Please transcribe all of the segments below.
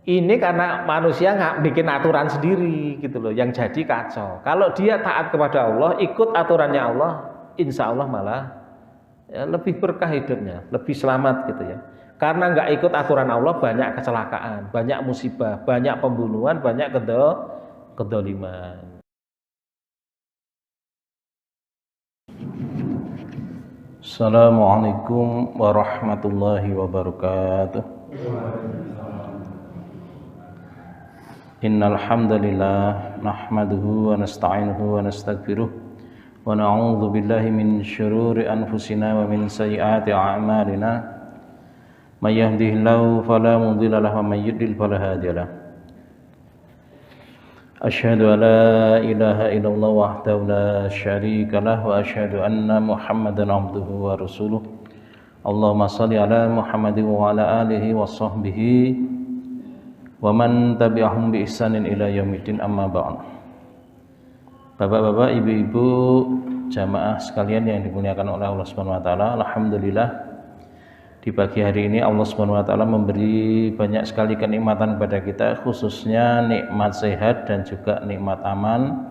Ini karena manusia nggak bikin aturan sendiri gitu loh, yang jadi kacau. Kalau dia taat kepada Allah, ikut aturannya Allah, insya Allah malah ya, lebih berkah hidupnya, lebih selamat gitu ya. Karena nggak ikut aturan Allah, banyak kecelakaan, banyak musibah, banyak pembunuhan, banyak kedoliman. Assalamualaikum warahmatullahi wabarakatuh. Innal hamdalillah nahmaduhu wa nasta'inuhu wa nastaghfiruh wa na'udzu billahi min syururi anfusina wa min sayyiati a'malina. May yahdihillahu fala mudilla lahu wa may yudlil fala hadiyalah. Asyhadu an la ilaha illallah wahdahu la syarika lah wa asyhadu anna Muhammadan abduhu wa rasuluh. Allahumma shalli ala Muhammadin wa ala alihi wa sahbihi wa man tabi'ahum bi ihsanin ila yaumiddin, amma ba'd. Bapak-bapak, ibu-ibu, jamaah sekalian yang dimuliakan oleh Allah Subhanahu wa taala, alhamdulillah di pagi hari ini Allah Subhanahu wa taala memberi banyak sekali kenikmatan kepada kita, khususnya nikmat sehat dan juga nikmat aman,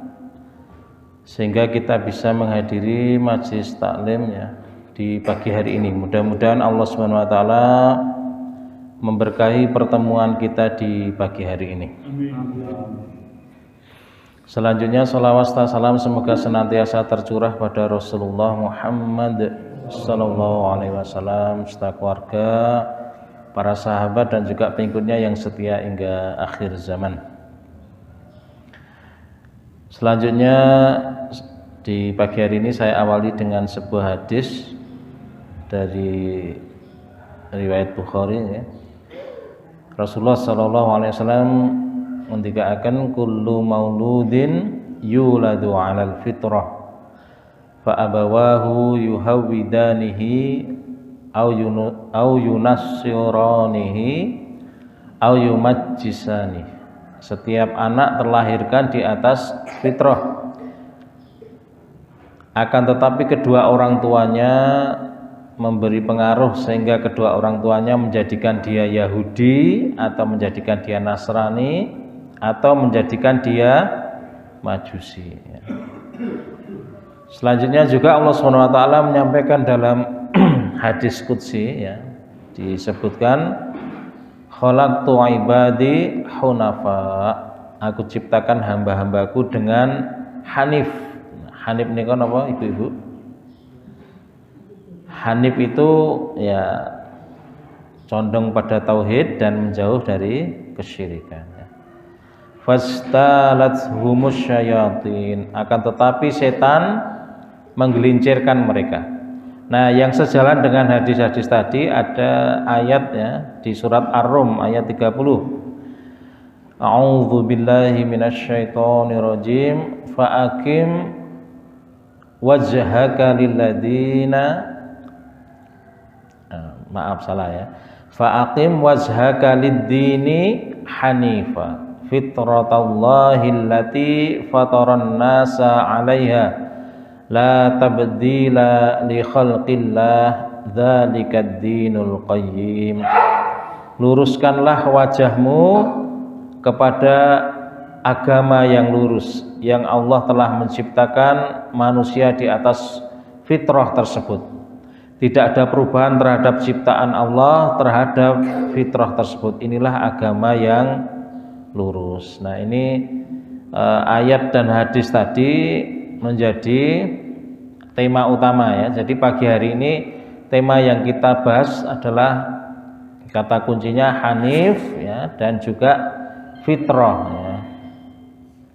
sehingga kita bisa menghadiri majelis taklim ya di pagi hari ini. Mudah-mudahan Allah Subhanahu wa taala memberkahi pertemuan kita di pagi hari ini. Selanjutnya salawat serta salam semoga senantiasa tercurah pada Rasulullah Muhammad sallallahu alaihi wasallam serta keluarga, para sahabat dan juga pengikutnya yang setia hingga akhir zaman. Selanjutnya di pagi hari ini saya awali dengan sebuah hadis dari riwayat Bukhari ya. Rasulullah sallallahu alaihi wasallam mendikaaken kullu mauludin yuladu 'alal fitrah fa abawahu yuhawwidanihi au yunassiranihi au yumajjisani. Setiap anak terlahirkan di atas fitrah, akan tetapi kedua orang tuanya memberi pengaruh sehingga kedua orang tuanya menjadikan dia Yahudi atau menjadikan dia Nasrani atau menjadikan dia Majusi. Selanjutnya juga Allah Subhanahu wa taala menyampaikan dalam hadis qudsi ya, disebutkan khalaqtu ibadi hunafa, aku ciptakan hamba-hambaku dengan hanif. Hanif niku napa ibu-ibu? Hanif itu ya condong pada tauhid dan menjauh dari kesyirikan. Fastalathumus syayatin, akan tetapi setan menggelincirkan mereka. Nah, yang sejalan dengan hadis-hadis tadi ada ayat ya di surat Ar-Rum ayat 30. A'udzu billahi minasyaitonir rajim. Fa'aqim wajhaka lilladina, maaf salah ya, fa'aqim wajhaka lid-dini hanifa fitratallahi allati fataran nasa 'alaiha la tabdila li khalqillah dzalikad dinul qayyim. Luruskanlah wajahmu kepada agama yang lurus yang Allah telah menciptakan manusia di atas fitrah tersebut. Tidak ada perubahan terhadap ciptaan Allah terhadap fitrah tersebut. Inilah agama yang lurus. Nah, ini ayat dan hadis tadi menjadi tema utama ya. Jadi pagi hari ini tema yang kita bahas adalah kata kuncinya hanif ya, dan juga fitrah ya.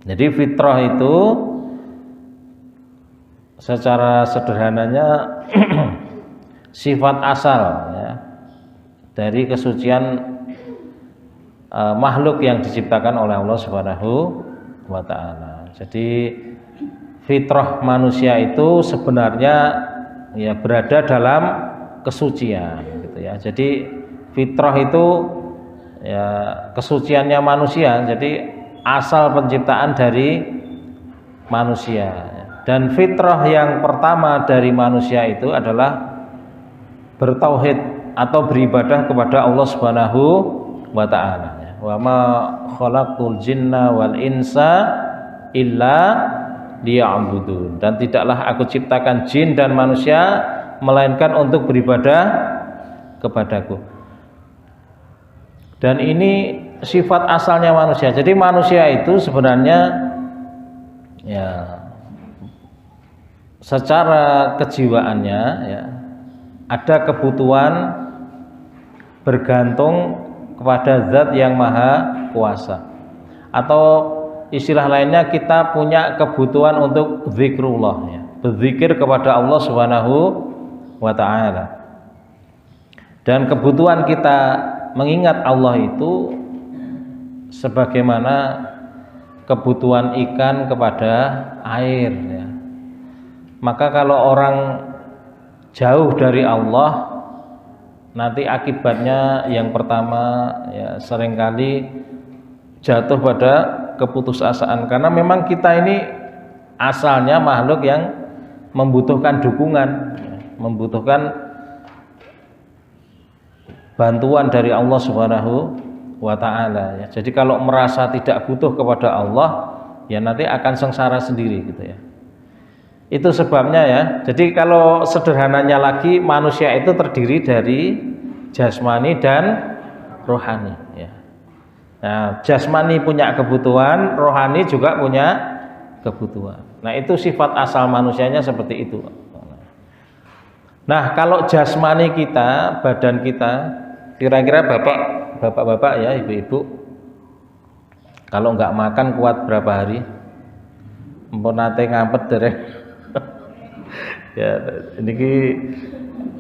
Jadi fitrah itu secara sederhananya sifat asal ya, dari kesucian makhluk yang diciptakan oleh Allah Subhanahu wa taala. Jadi fitrah manusia itu sebenarnya ya berada dalam kesucian gitu ya. Jadi fitrah itu ya kesuciannya manusia. Jadi asal penciptaan dari manusia. Dan fitrah yang pertama dari manusia itu adalah bertauhid atau beribadah kepada Allah Subhanahu wa ta'ala ya. Wa ma khalaqtul jinna wal insa illa liya'budun, dan tidaklah aku ciptakan jin dan manusia melainkan untuk beribadah kepadaku. Dan ini sifat asalnya manusia. Jadi manusia itu sebenarnya ya secara kejiwaannya ya ada kebutuhan bergantung kepada zat yang maha kuasa, atau istilah lainnya kita punya kebutuhan untuk zikrullah ya, berzikir kepada Allah Subhanahu wa ta'ala. Dan kebutuhan kita mengingat Allah itu sebagaimana kebutuhan ikan kepada air ya. Maka kalau orang jauh dari Allah, nanti akibatnya yang pertama ya seringkali jatuh pada keputusasaan, karena memang kita ini asalnya makhluk yang membutuhkan dukungan, membutuhkan bantuan dari Allah Subhanahu wa ta'ala ya. Jadi kalau merasa tidak butuh kepada Allah ya nanti akan sengsara sendiri gitu ya. Itu sebabnya ya. Jadi kalau sederhananya lagi, manusia itu terdiri dari jasmani dan rohani ya. Nah, jasmani punya kebutuhan, rohani juga punya kebutuhan. Nah, itu sifat asal manusianya seperti itu. Nah, kalau jasmani kita, badan kita, kira-kira bapak-bapak ya, ibu-ibu, kalau nggak makan kuat berapa hari? Mpun nate ngampet dereng. Ya, ini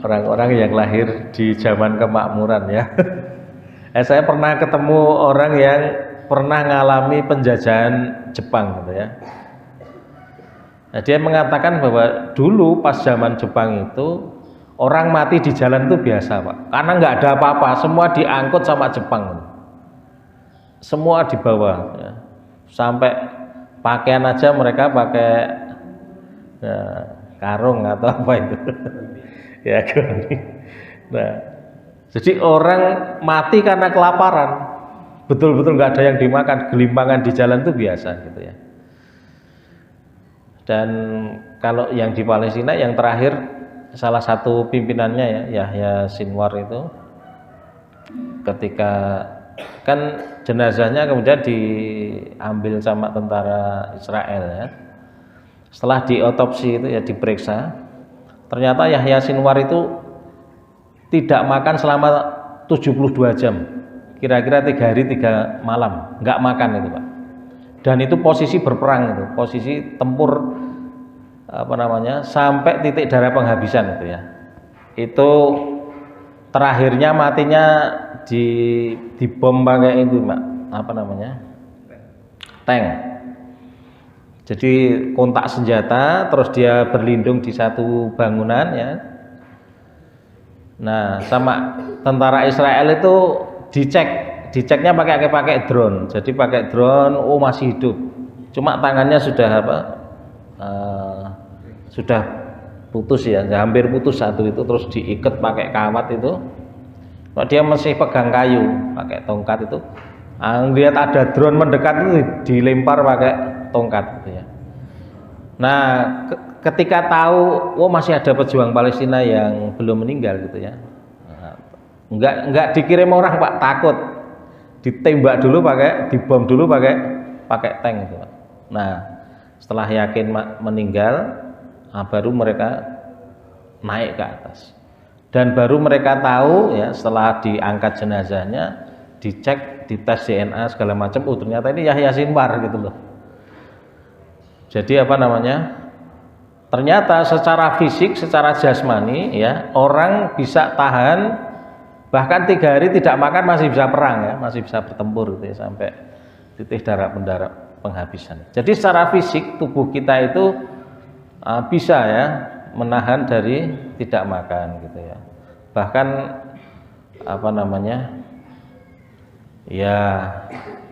orang-orang yang lahir di zaman kemakmuran ya. Saya pernah ketemu orang yang pernah ngalami penjajahan Jepang gitu ya. Nah, dia mengatakan bahwa dulu pas zaman Jepang itu orang mati di jalan itu biasa Pak, karena nggak ada apa-apa, semua diangkut sama Jepang, semua dibawa ya. Sampai pakaian aja mereka pakai ya, karung atau apa itu ya. Nah, jadi orang mati karena kelaparan, betul-betul nggak ada yang dimakan, gelimpangan di jalan itu biasa gitu ya. Dan kalau yang di Palestina yang terakhir, salah satu pimpinannya ya, Yahya Sinwar itu, ketika kan jenazahnya kemudian diambil sama tentara Israel ya. Setelah diotopsi itu ya, diperiksa, ternyata Yahya Sinwar itu tidak makan selama 72 jam, kira-kira 3 hari 3 malam nggak makan itu Pak. Dan itu posisi berperang itu, posisi tempur apa namanya, sampai titik darah penghabisan itu ya. Itu terakhirnya matinya di bom pakai itu Pak, apa namanya, tank. Jadi kontak senjata, terus dia berlindung di satu bangunan ya. Nah, sama tentara Israel itu diceknya pakai drone. Jadi pakai drone, oh masih hidup. Cuma tangannya sudah apa? Sudah putus ya, hampir putus satu itu, terus diikat pakai kawat itu. Kalau dia masih pegang kayu, pakai tongkat itu. Lihat ada drone mendekat itu dilempar pakai tongkat gitu ya. Nah, ketika tahu masih ada pejuang Palestina yang belum meninggal gitu ya. Nah, enggak dikirim orang Pak, takut. Ditembak dulu dibom dulu pakai tank gitu Pak. Nah, setelah yakin meninggal, baru mereka naik ke atas. Dan baru mereka tahu ya, setelah diangkat jenazahnya, dicek, dites DNA segala macam, ternyata ini Yahya Sinwar gitu loh. Jadi apa namanya? Ternyata secara fisik, secara jasmani ya, orang bisa tahan bahkan 3 hari tidak makan, masih bisa perang ya, masih bisa bertempur gitu ya, sampai titik darah penghabisan. Jadi secara fisik tubuh kita itu bisa ya menahan dari tidak makan gitu ya. Bahkan apa namanya? Ya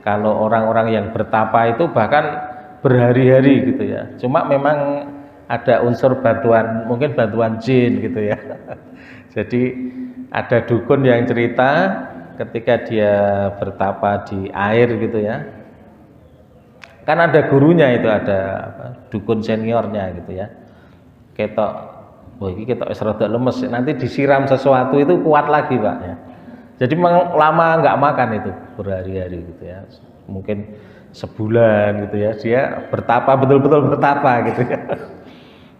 kalau orang-orang yang bertapa itu bahkan berhari-hari gitu ya. Cuma memang ada unsur bantuan, mungkin bantuan jin gitu ya. Jadi ada dukun yang cerita ketika dia bertapa di air gitu ya, kan ada gurunya itu, ada apa, dukun seniornya gitu ya, ketok, wah ini ketok wis rada lemes, nanti disiram sesuatu itu kuat lagi Pak ya. Jadi lama nggak makan itu berhari-hari gitu ya, mungkin sebulan gitu ya, dia bertapa, betul-betul bertapa gitu ya.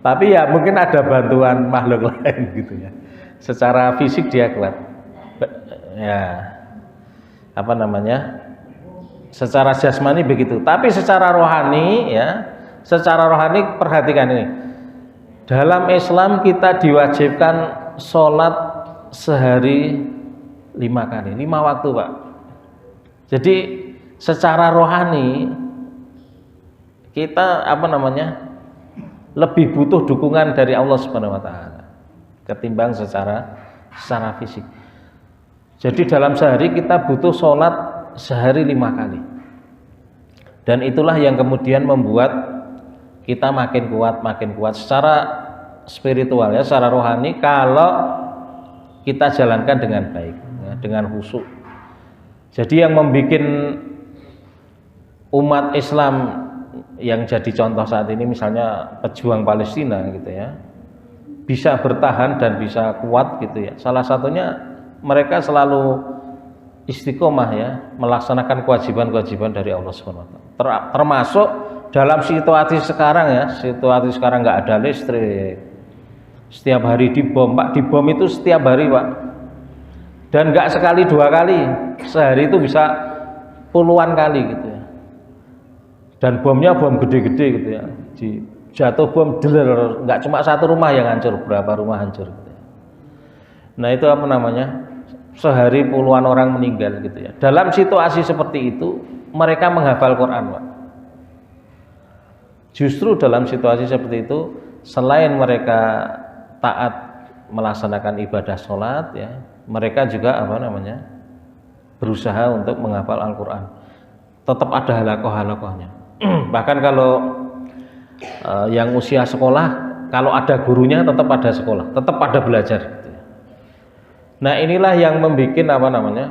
Tapi ya mungkin ada bantuan makhluk lain gitu ya. Secara fisik dia kuat, ya apa namanya, secara jasmani begitu. Tapi secara rohani ya, secara rohani perhatikan ini. Dalam Islam kita diwajibkan sholat sehari 5 kali, 5 waktu Pak. Jadi secara rohani kita apa namanya, lebih butuh dukungan dari Allah Subhanahu wa taala ketimbang secara fisik. Jadi dalam sehari kita butuh sholat sehari 5 kali. Dan itulah yang kemudian membuat kita makin kuat secara spiritual ya, secara rohani, kalau kita jalankan dengan baik ya, dengan khusyuk. Jadi yang membuat umat Islam yang jadi contoh saat ini misalnya pejuang Palestina gitu ya, bisa bertahan dan bisa kuat gitu ya, salah satunya mereka selalu istiqomah ya, melaksanakan kewajiban-kewajiban dari Allah SWT. Termasuk dalam situasi sekarang ya, situasi sekarang nggak ada listrik, setiap hari dibom Pak, dibom itu setiap hari Pak, dan nggak sekali 2 kali, sehari itu bisa puluhan kali gitu ya. Dan bomnya bom gede-gede gitu ya, jatuh bom deler, nggak cuma satu rumah yang hancur, berapa rumah hancur gitu ya. Nah itu apa namanya, sehari puluhan orang meninggal gitu ya. Dalam situasi seperti itu mereka menghafal Quran Pak. Justru dalam situasi seperti itu, selain mereka taat melaksanakan ibadah sholat ya, mereka juga apa namanya, berusaha untuk menghafal Al-Quran. Tetap ada halakoh-halakohnya. Bahkan kalau yang usia sekolah, kalau ada gurunya tetap ada sekolah, tetap ada belajar gitu ya. Nah inilah yang membuat apa namanya,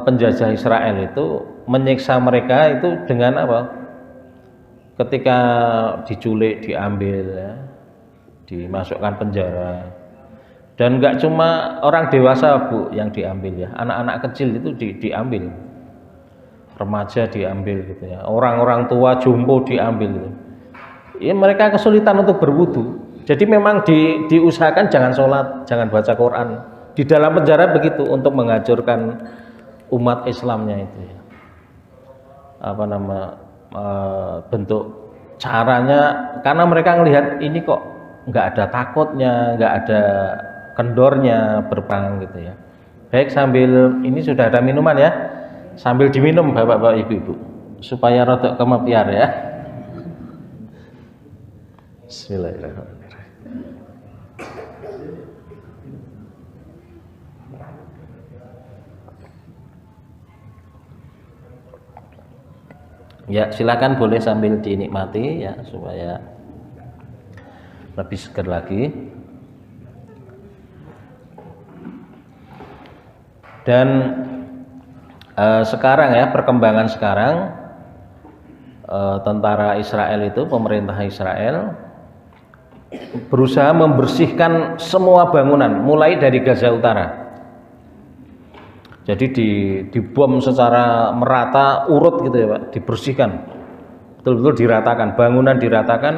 penjajah Israel itu menyiksa mereka itu dengan apa, ketika diculik, diambil ya, dimasukkan penjara. Dan nggak cuma orang dewasa Bu yang diambil ya, anak-anak kecil itu diambil, remaja diambil gitu ya, orang-orang tua jompo diambil gitu. Ya, mereka kesulitan untuk berwudu. Jadi memang diusahakan jangan sholat, jangan baca Quran di dalam penjara begitu, untuk menghancurkan umat Islamnya itu ya. Apa nama, bentuk caranya, karena mereka melihat ini kok nggak ada takutnya, nggak ada kendornya berperang gitu ya. Baik, sambil ini sudah ada minuman ya, sambil diminum bapak-bapak ibu-ibu supaya rodok kemepiar ya. Bismillahirrahmanirrahim. Ya silakan, boleh sambil dinikmati ya supaya lebih segar lagi. Dan sekarang ya, perkembangan sekarang, tentara Israel itu, pemerintah Israel berusaha membersihkan semua bangunan mulai dari Gaza Utara. Jadi dibom secara merata, urut gitu ya Pak, dibersihkan, betul-betul diratakan, bangunan diratakan,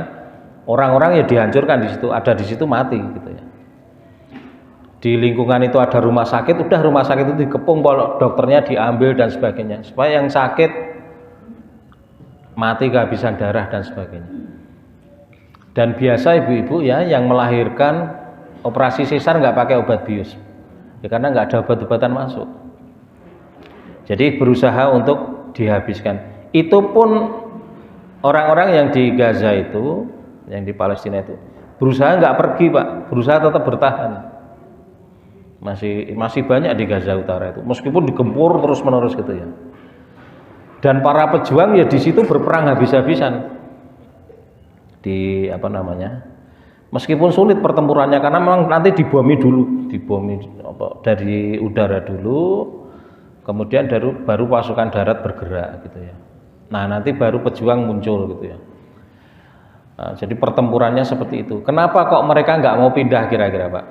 orang-orang ya dihancurkan di situ, ada di situ mati gitu ya. Di lingkungan itu ada rumah sakit, udah rumah sakit itu dikepung, dokternya diambil dan sebagainya, supaya yang sakit mati kehabisan darah dan sebagainya. Dan biasa ibu-ibu ya yang melahirkan operasi sesar nggak pakai obat bius ya, karena nggak ada obat-obatan masuk. Jadi berusaha untuk dihabiskan. Itu pun orang-orang yang di Gaza itu, yang di Palestina itu berusaha nggak pergi Pak, berusaha tetap bertahan. Masih banyak di Gaza Utara itu, meskipun digempur terus-menerus gitu ya. Dan para pejuang ya di situ berperang habis-habisan di apa namanya, Meskipun sulit pertempurannya karena memang nanti dibomi dulu, dari udara dulu, kemudian baru pasukan darat bergerak gitu ya. Nah nanti baru pejuang muncul gitu ya. Nah, jadi pertempurannya seperti itu. Kenapa kok mereka nggak mau pindah kira-kira Pak?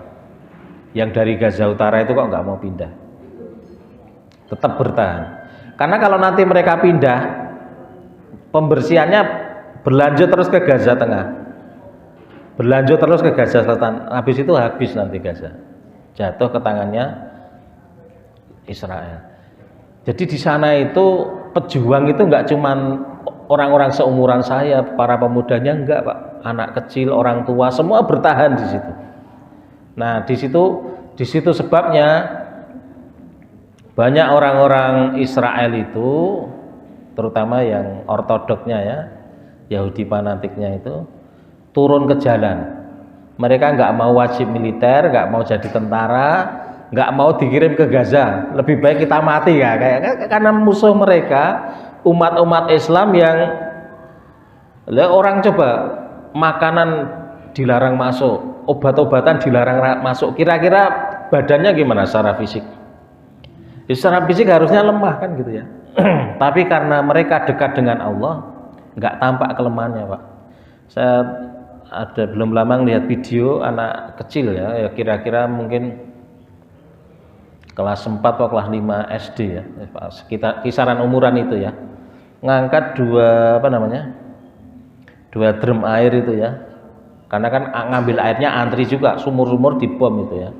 Yang dari Gaza Utara itu kok nggak mau pindah? Tetap bertahan. Karena kalau nanti mereka pindah, pembersihannya berlanjut terus ke Gaza Tengah. Berlanjut terus ke Gaza Selatan, habis itu habis nanti Gaza, jatuh ke tangannya Israel. Jadi di sana itu pejuang itu nggak cuman orang-orang seumuran saya, para pemudanya enggak Pak, anak kecil, orang tua, semua bertahan di situ. Nah di situ sebabnya banyak orang-orang Israel itu, terutama yang ortodoknya ya, Yahudi fanatiknya itu turun ke jalan. Mereka nggak mau wajib militer, nggak mau jadi tentara, nggak mau dikirim ke Gaza. Lebih baik kita mati ya, karena musuh mereka umat-umat Islam yang orang coba makanan dilarang masuk, obat-obatan dilarang masuk. Kira-kira badannya gimana secara fisik? Secara fisik harusnya lemah kan gitu ya. Tapi karena mereka dekat dengan Allah, nggak tampak kelemahannya Pak. Saya belum lama lihat video anak kecil ya kira-kira mungkin kelas 4 atau kelas 5 SD ya, sekitar kisaran umuran itu ya, ngangkat dua drum air itu ya, karena kan ngambil airnya antri juga, sumur-sumur dibom itu ya.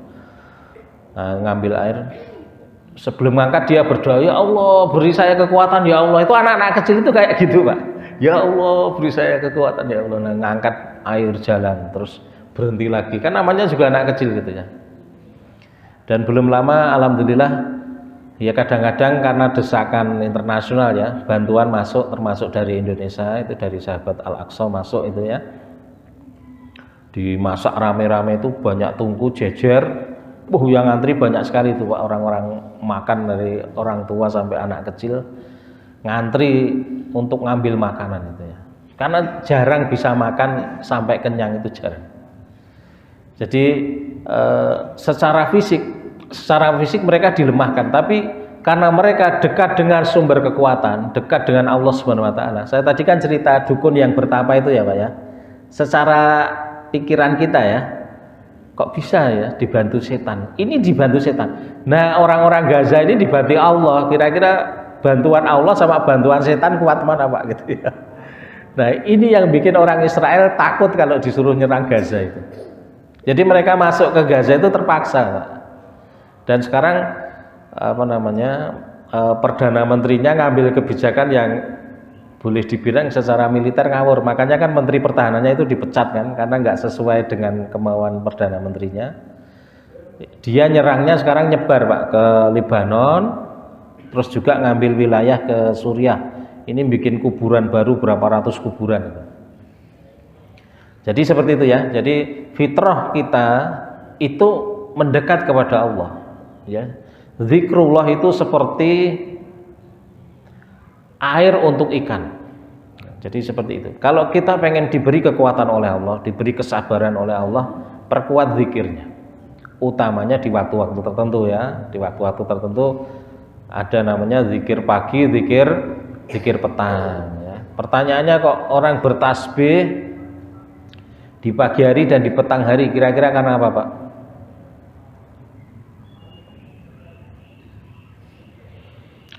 Nah, ngambil air, sebelum ngangkat dia berdoa, ya Allah beri saya kekuatan ya Allah. Itu anak-anak kecil itu kayak gitu Pak, ya Allah beri saya kekuatan ya Allah. Nah, ngangkat air jalan terus berhenti lagi, kan namanya juga anak kecil gitu ya. Dan belum lama alhamdulillah ya, kadang-kadang karena desakan internasional ya, bantuan masuk, termasuk dari Indonesia, itu dari sahabat Al-Aqsa masuk itu ya, dimasak rame-rame itu, banyak tungku jejer, yang ngantri banyak sekali itu Pak, orang-orang makan dari orang tua sampai anak kecil ngantri untuk ngambil makanan itu ya. Karena jarang bisa makan sampai kenyang, itu jarang. Jadi secara fisik mereka dilemahkan, tapi karena mereka dekat dengan sumber kekuatan, dekat dengan Allah Subhanahu wa taala. Saya tadi kan cerita dukun yang bertapa itu ya Pak ya. Secara pikiran kita ya, kok bisa ya dibantu setan? Ini dibantu setan. Nah, orang-orang Gaza ini dibantu Allah. Kira-kira bantuan Allah sama bantuan setan kuat mana Pak gitu ya. Nah ini yang bikin orang Israel takut kalau disuruh nyerang Gaza itu. Jadi mereka masuk ke Gaza itu terpaksa Pak. Dan sekarang Perdana Menterinya ngambil kebijakan yang boleh dibilang secara militer ngawur. Makanya kan Menteri Pertahanannya itu dipecat kan, karena nggak sesuai dengan kemauan Perdana Menterinya. Dia nyerangnya sekarang nyebar Pak ke Lebanon, terus juga ngambil wilayah ke Suriah. Ini bikin kuburan baru berapa ratus kuburan. Jadi seperti itu ya. Jadi fitrah kita itu mendekat kepada Allah ya. Zikrullah itu seperti air untuk ikan. Jadi seperti itu. Kalau kita pengen diberi kekuatan oleh Allah, diberi kesabaran oleh Allah, perkuat zikirnya. Utamanya di waktu-waktu tertentu ya. Di waktu-waktu tertentu ada namanya zikir pagi, zikir petang ya. Pertanyaannya, kok orang bertasbih di pagi hari dan di petang hari, kira-kira karena apa Pak?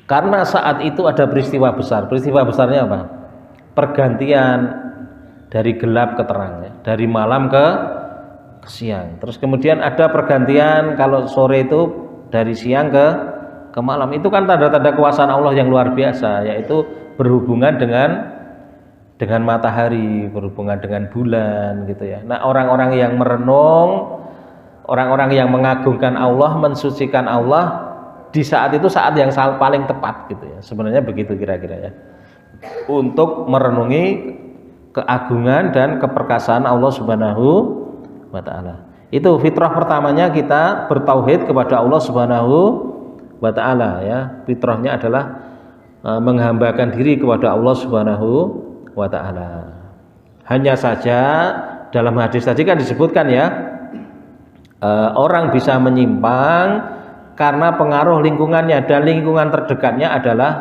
Karena saat itu ada peristiwa besar. Peristiwa besarnya apa? Pergantian dari gelap ke terang ya, dari malam ke siang. Terus kemudian ada pergantian kalau sore itu dari siang ke malam. Itu kan tanda-tanda kuasaan Allah yang luar biasa, yaitu berhubungan dengan matahari, berhubungan dengan bulan gitu ya. Nah, orang-orang yang merenung, orang-orang yang mengagungkan Allah, mensucikan Allah, di saat itu saat yang paling tepat gitu ya. Sebenarnya begitu kira-kira ya. Untuk merenungi keagungan dan keperkasaan Allah Subhanahu wa taala. Itu fitrah pertamanya, kita bertauhid kepada Allah Subhanahu wa taala ya. Fitrahnya adalah menghambakan diri kepada Allah Subhanahu wa taala. Hanya saja dalam hadis tadi kan disebutkan ya, orang bisa menyimpang karena pengaruh lingkungannya, dan lingkungan terdekatnya adalah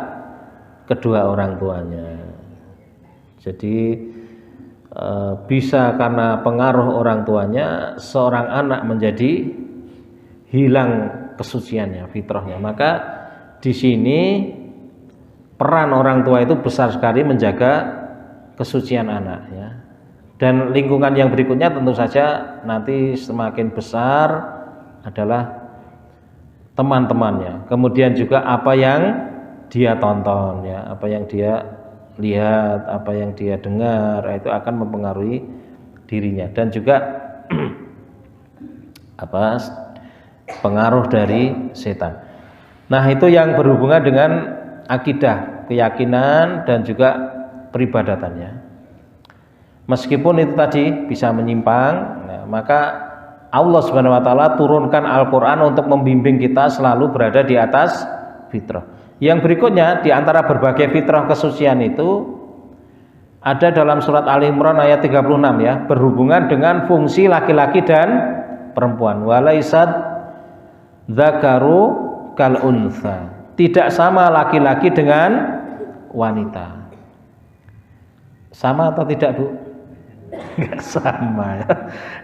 kedua orang tuanya. Jadi bisa karena pengaruh orang tuanya seorang anak menjadi hilang kesuciannya, fitrahnya. Maka di sini peran orang tua itu besar sekali menjaga kesucian anak ya. Dan lingkungan yang berikutnya tentu saja nanti semakin besar adalah teman-temannya, kemudian juga apa yang dia tonton ya, apa yang dia lihat, apa yang dia dengar, itu akan mempengaruhi dirinya. Dan juga pengaruh dari setan. Nah, itu yang berhubungan dengan akidah, keyakinan, dan juga peribadatannya. Meskipun itu tadi bisa menyimpang, nah, maka Allah Subhanahu wa taala turunkan Al-Qur'an untuk membimbing kita selalu berada di atas fitrah. Yang berikutnya di antara berbagai fitrah kesucian itu ada dalam surat Ali Imran ayat 36 ya, berhubungan dengan fungsi laki-laki dan perempuan. Walaisad dzakaru kal untha. Tidak sama laki-laki dengan wanita. Sama atau tidak, Bu? Enggak sama ya.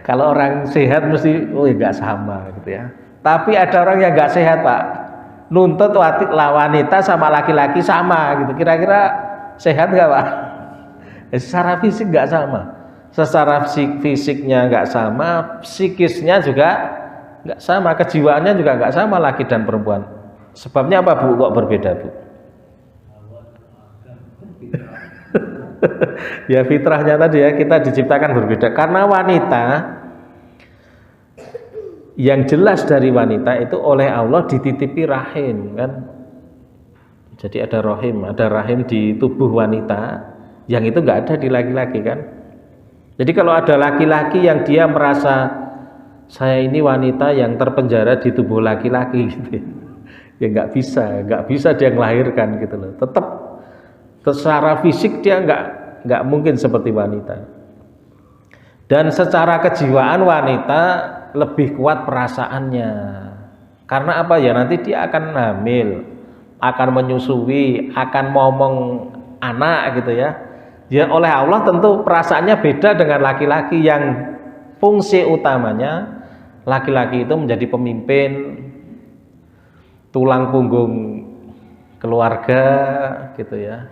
Kalau orang sehat mesti enggak sama gitu ya. Tapi ada orang yang enggak sehat, Pak. Nuntut wanita sama laki-laki sama gitu. Kira-kira sehat enggak, Pak? Secara fisik enggak sama. Secara fisiknya enggak sama, psikisnya juga enggak sama, kejiwaannya juga enggak sama laki dan perempuan. Sebabnya apa, Bu? Kok berbeda, Bu? Ya fitrahnya tadi ya, kita diciptakan berbeda. Karena wanita, yang jelas dari wanita itu oleh Allah dititipi rahim kan. Jadi ada rahim di tubuh wanita, yang itu nggak ada di laki-laki kan. Jadi kalau ada laki-laki yang dia merasa saya ini wanita yang terpenjara di tubuh laki-laki gitu ya nggak bisa dia melahirkan gitu loh. Tetap secara fisik dia nggak mungkin seperti wanita. Dan secara kejiwaan wanita lebih kuat perasaannya. Karena apa ya, nanti dia akan hamil, akan menyusui, akan ngomong anak gitu ya. Ya oleh Allah tentu perasaannya beda dengan laki-laki yang fungsi utamanya laki-laki itu menjadi pemimpin, tulang punggung keluarga gitu ya.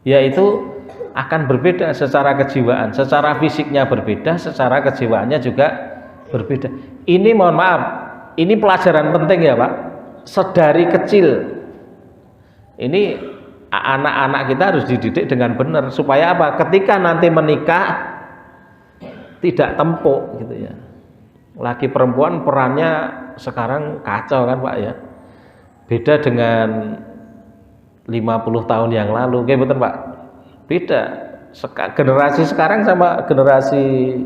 Yaitu akan berbeda secara kejiwaan, secara fisiknya berbeda, secara kejiwaannya juga berbeda. Ini mohon maaf, ini pelajaran penting ya Pak. Sedari kecil ini anak-anak kita harus dididik dengan benar supaya apa? Ketika nanti menikah tidak tempuk gitu ya. Laki perempuan perannya sekarang kacau kan Pak ya. Beda dengan 50 tahun yang lalu, kayak betul Pak. Beda. Generasi sekarang sama generasi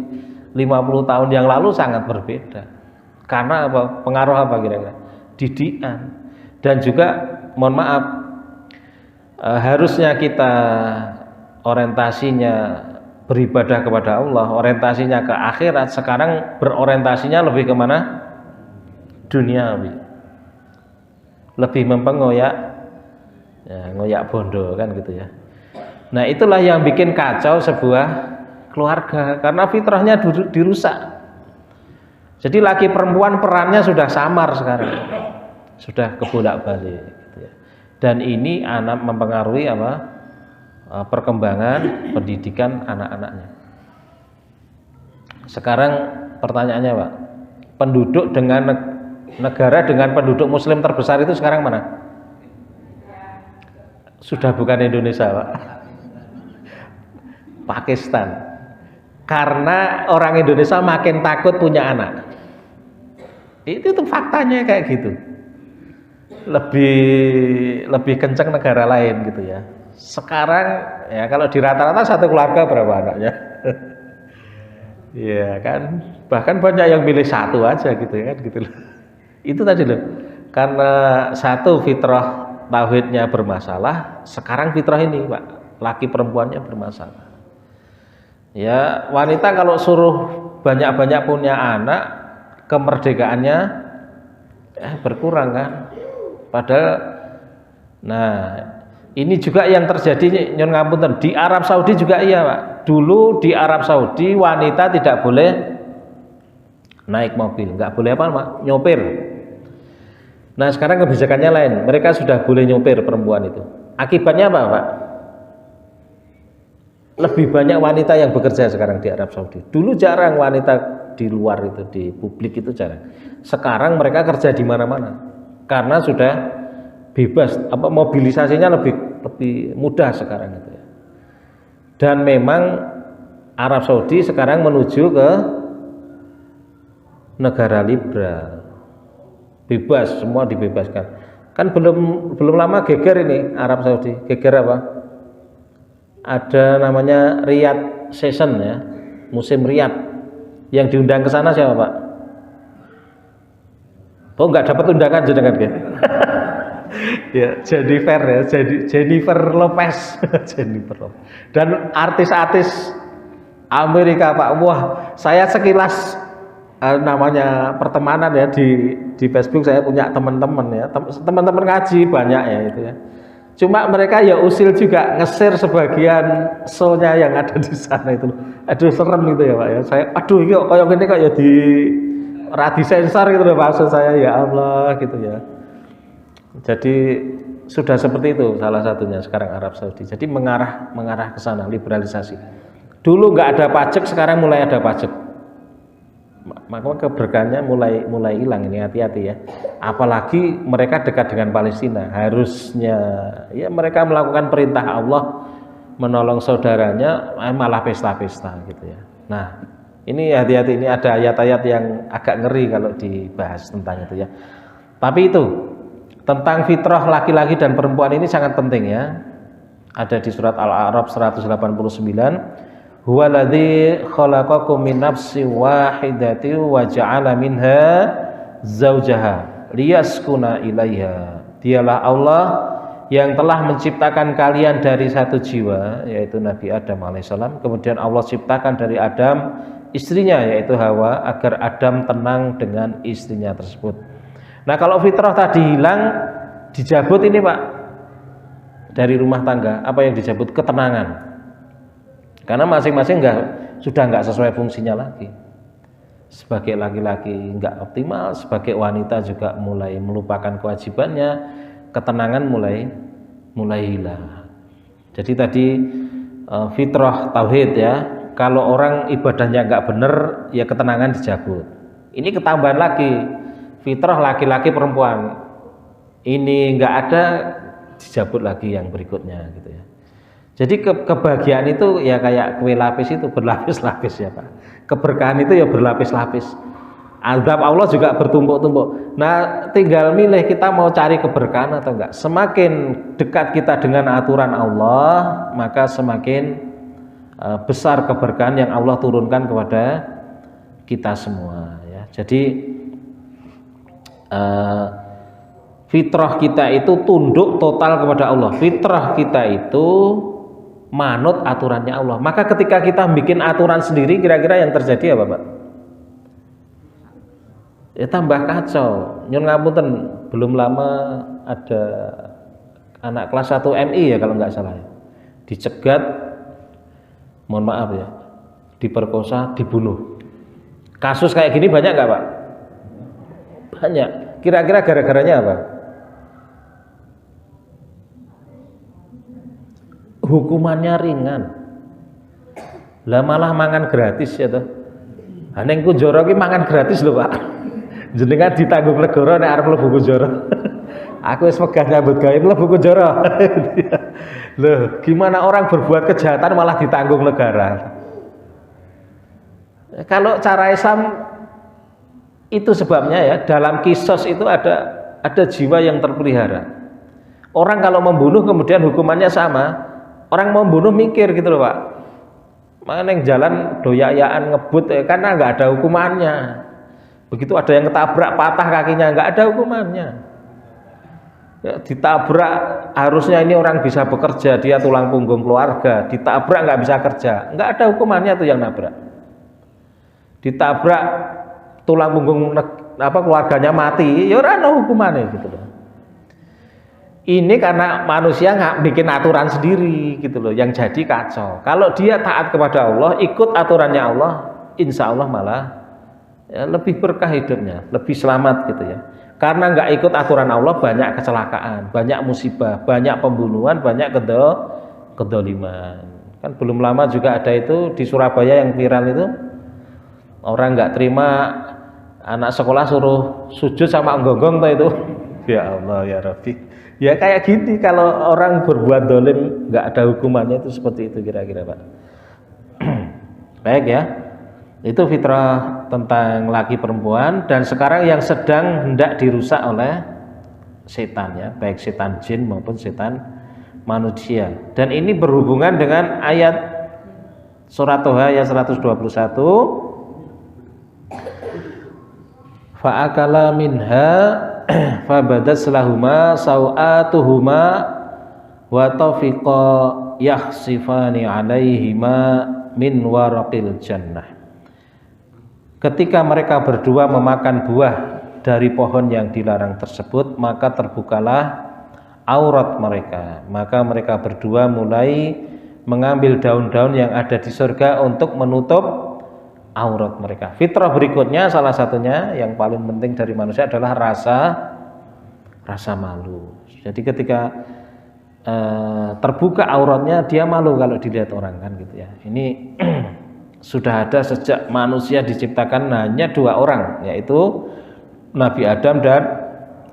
50 tahun yang lalu sangat berbeda. Karena apa? Pengaruh apa kira-kira? Didikan. Dan juga mohon maaf, harusnya kita orientasinya beribadah kepada Allah, orientasinya ke akhirat. Sekarang berorientasinya lebih kemana? Duniawi. Lebih mempengoyak ya, ngoyak bondo kan gitu ya. Nah itulah yang bikin kacau sebuah keluarga karena fitrahnya dirusak. Jadi laki perempuan perannya sudah samar sekarang, sudah kebolak-balik gitu ya. Dan ini anak mempengaruhi apa? Perkembangan pendidikan anak-anaknya. Sekarang pertanyaannya Pak, penduduk dengan negara dengan penduduk muslim terbesar itu sekarang mana? Sudah bukan Indonesia Pak, Pakistan. Karena orang Indonesia makin takut punya anak. Itu tuh faktanya kayak gitu. Lebih kencang negara lain gitu ya. Sekarang ya kalau di rata-rata satu keluarga berapa anaknya? Iya kan, bahkan banyak yang milih satu aja gitu ya kan gitu loh. Itu tadi loh. Karena satu fitrah tauhidnya bermasalah, sekarang fitrah ini Pak, laki perempuannya bermasalah. Ya, wanita kalau suruh banyak-banyak punya anak, kemerdekaannya berkurang kan. Padahal, nah ini juga yang terjadi nyon ngapunten di Arab Saudi juga iya Pak. Dulu di Arab Saudi wanita tidak boleh naik mobil, nggak boleh apa Pak? Nyopir. Nah sekarang kebijakannya lain, mereka sudah boleh nyopir perempuan itu. Akibatnya apa Pak? Lebih banyak wanita yang bekerja sekarang di Arab Saudi. Dulu jarang wanita di luar itu, di publik itu jarang. Sekarang mereka kerja di mana-mana karena sudah bebas, mobilisasinya lebih mudah sekarang itu ya. Dan memang Arab Saudi sekarang menuju ke negara liberal, bebas, semua dibebaskan. Kan belum lama geger ini Arab Saudi. Geger apa? Ada namanya Riyadh Season ya, musim Riyadh. Yang diundang ke sana siapa Pak? Oh nggak dapat undangan jenengan gitu. Ya Jennifer Lopez Jennifer Lopez dan artis-artis Amerika Pak. Wah saya sekilas namanya pertemanan ya di Facebook saya punya teman-teman ya, teman-teman ngaji banyak ya itu ya. Cuma mereka ya usil juga nge-share sebagian show-nya yang ada di sana itu. Aduh serem gitu ya Pak ya. Saya aduh ini kok kayak gini kok ya di sensor gitu loh maksud saya, ya Allah gitu ya. Jadi sudah seperti itu salah satunya sekarang Arab Saudi. Jadi mengarah ke sana liberalisasi. Dulu nggak ada pajak, sekarang mulai ada pajak. Maka keberkahannya mulai hilang ini, hati-hati ya. Apalagi mereka dekat dengan Palestina, harusnya ya mereka melakukan perintah Allah menolong saudaranya malah pesta-pesta gitu ya. Nah ini hati-hati, ini ada ayat-ayat yang agak ngeri kalau dibahas tentang itu ya. Tapi itu tentang fitrah laki-laki dan perempuan ini sangat penting ya. Ada di surat Al-A'raf 189. Huwaladzi khalaqakum min nafsin wahidatin wa ja'ala minha zaujaha liyaskuna ilaiha. Dialah Allah yang telah menciptakan kalian dari satu jiwa, yaitu Nabi Adam alaihissalam. Kemudian Allah ciptakan dari Adam istrinya, yaitu Hawa, agar Adam tenang dengan istrinya tersebut. Nah kalau fitrah tadi hilang, dijabut ini Pak dari rumah tangga. Apa yang dijabut? Ketenangan. Karena masing-masing sudah nggak sesuai fungsinya lagi. Sebagai laki-laki nggak optimal, sebagai wanita juga mulai melupakan kewajibannya, ketenangan mulai hilang. Jadi tadi fitrah tauhid ya. Kalau orang ibadahnya nggak bener, ya ketenangan dijabut. Ini ketambahan lagi fitrah laki-laki perempuan. Ini nggak ada, dijabut lagi yang berikutnya gitu ya. Jadi kebahagiaan itu ya kayak kue lapis itu berlapis-lapis ya Pak. Keberkahan itu ya berlapis-lapis. Azab Allah juga bertumpuk-tumpuk. Nah tinggal milih kita mau cari keberkahan atau enggak. Semakin dekat kita dengan aturan Allah, maka semakin besar keberkahan yang Allah turunkan kepada kita semua ya. Jadi fitrah kita itu tunduk total kepada Allah. Fitrah kita itu manut aturannya Allah. Maka ketika kita bikin aturan sendiri, kira-kira yang terjadi apa Pak? Ya tambah kacau. Nyun ngapunten, belum lama ada anak kelas 1 MI ya kalau nggak salah ya. Dicegat, mohon maaf ya, diperkosa, dibunuh. Kasus kayak gini banyak nggak Pak? Banyak. Kira-kira gara-garanya apa? Hukumannya ringan. Lah malah mangan gratis ya toh. Ha ning Kunjara ki mangan gratis lho Pak. Jenengan ditanggung negara nek arep mlebu Kunjara. Aku wis megah nyambut gawe mlebu Kunjara. Loh, gimana orang berbuat kejahatan malah ditanggung negara? Kalau cara Islam itu sebabnya ya, dalam kisos itu ada jiwa yang terpelihara. Orang kalau membunuh kemudian hukumannya sama. Orang mau bunuh mikir gitu loh Pak. Mana yang jalan doyayaan ngebut karena nggak ada hukumannya. Begitu ada yang ketabrak patah kakinya nggak ada hukumannya. ditabrak, harusnya ini orang bisa bekerja, dia tulang punggung keluarga, ditabrak nggak bisa kerja, nggak ada hukumannya tuh yang nabrak. Ditabrak tulang punggung keluarganya mati, ya ora ada hukumannya gitu loh. Ini karena manusia nggak bikin aturan sendiri gitu loh, yang jadi kacau. Kalau dia taat kepada Allah, ikut aturannya Allah, insya Allah malah ya, lebih berkah hidupnya, lebih selamat gitu ya. Karena nggak ikut aturan Allah, banyak kecelakaan, banyak musibah, banyak pembunuhan, banyak kedoliman. Kan belum lama juga ada itu di Surabaya yang viral itu, orang nggak terima anak sekolah suruh sujud sama gonggong tuh itu. Ya Allah ya Rabbi. Ya kayak gini, kalau orang berbuat dolim nggak ada hukumannya, itu seperti itu kira-kira Pak. Baik ya, itu fitrah tentang laki perempuan. Dan sekarang yang sedang hendak dirusak oleh setan ya, baik setan jin maupun setan manusia. Dan ini berhubungan dengan ayat surat Toha ayat 121. Fa'akala minha fabadat lahuma sawatuhuma wa tafiqa yakhsifani alaihima min waraqil jannah. Ketika mereka berdua memakan buah dari pohon yang dilarang tersebut, maka terbukalah aurat mereka. Maka mereka berdua mulai mengambil daun-daun yang ada di surga untuk menutup aurat mereka. Fitrah berikutnya, salah satunya yang paling penting dari manusia adalah rasa malu. Jadi ketika terbuka auratnya, dia malu kalau dilihat orang kan gitu ya. Ini sudah ada sejak manusia diciptakan hanya 2 orang, yaitu Nabi Adam dan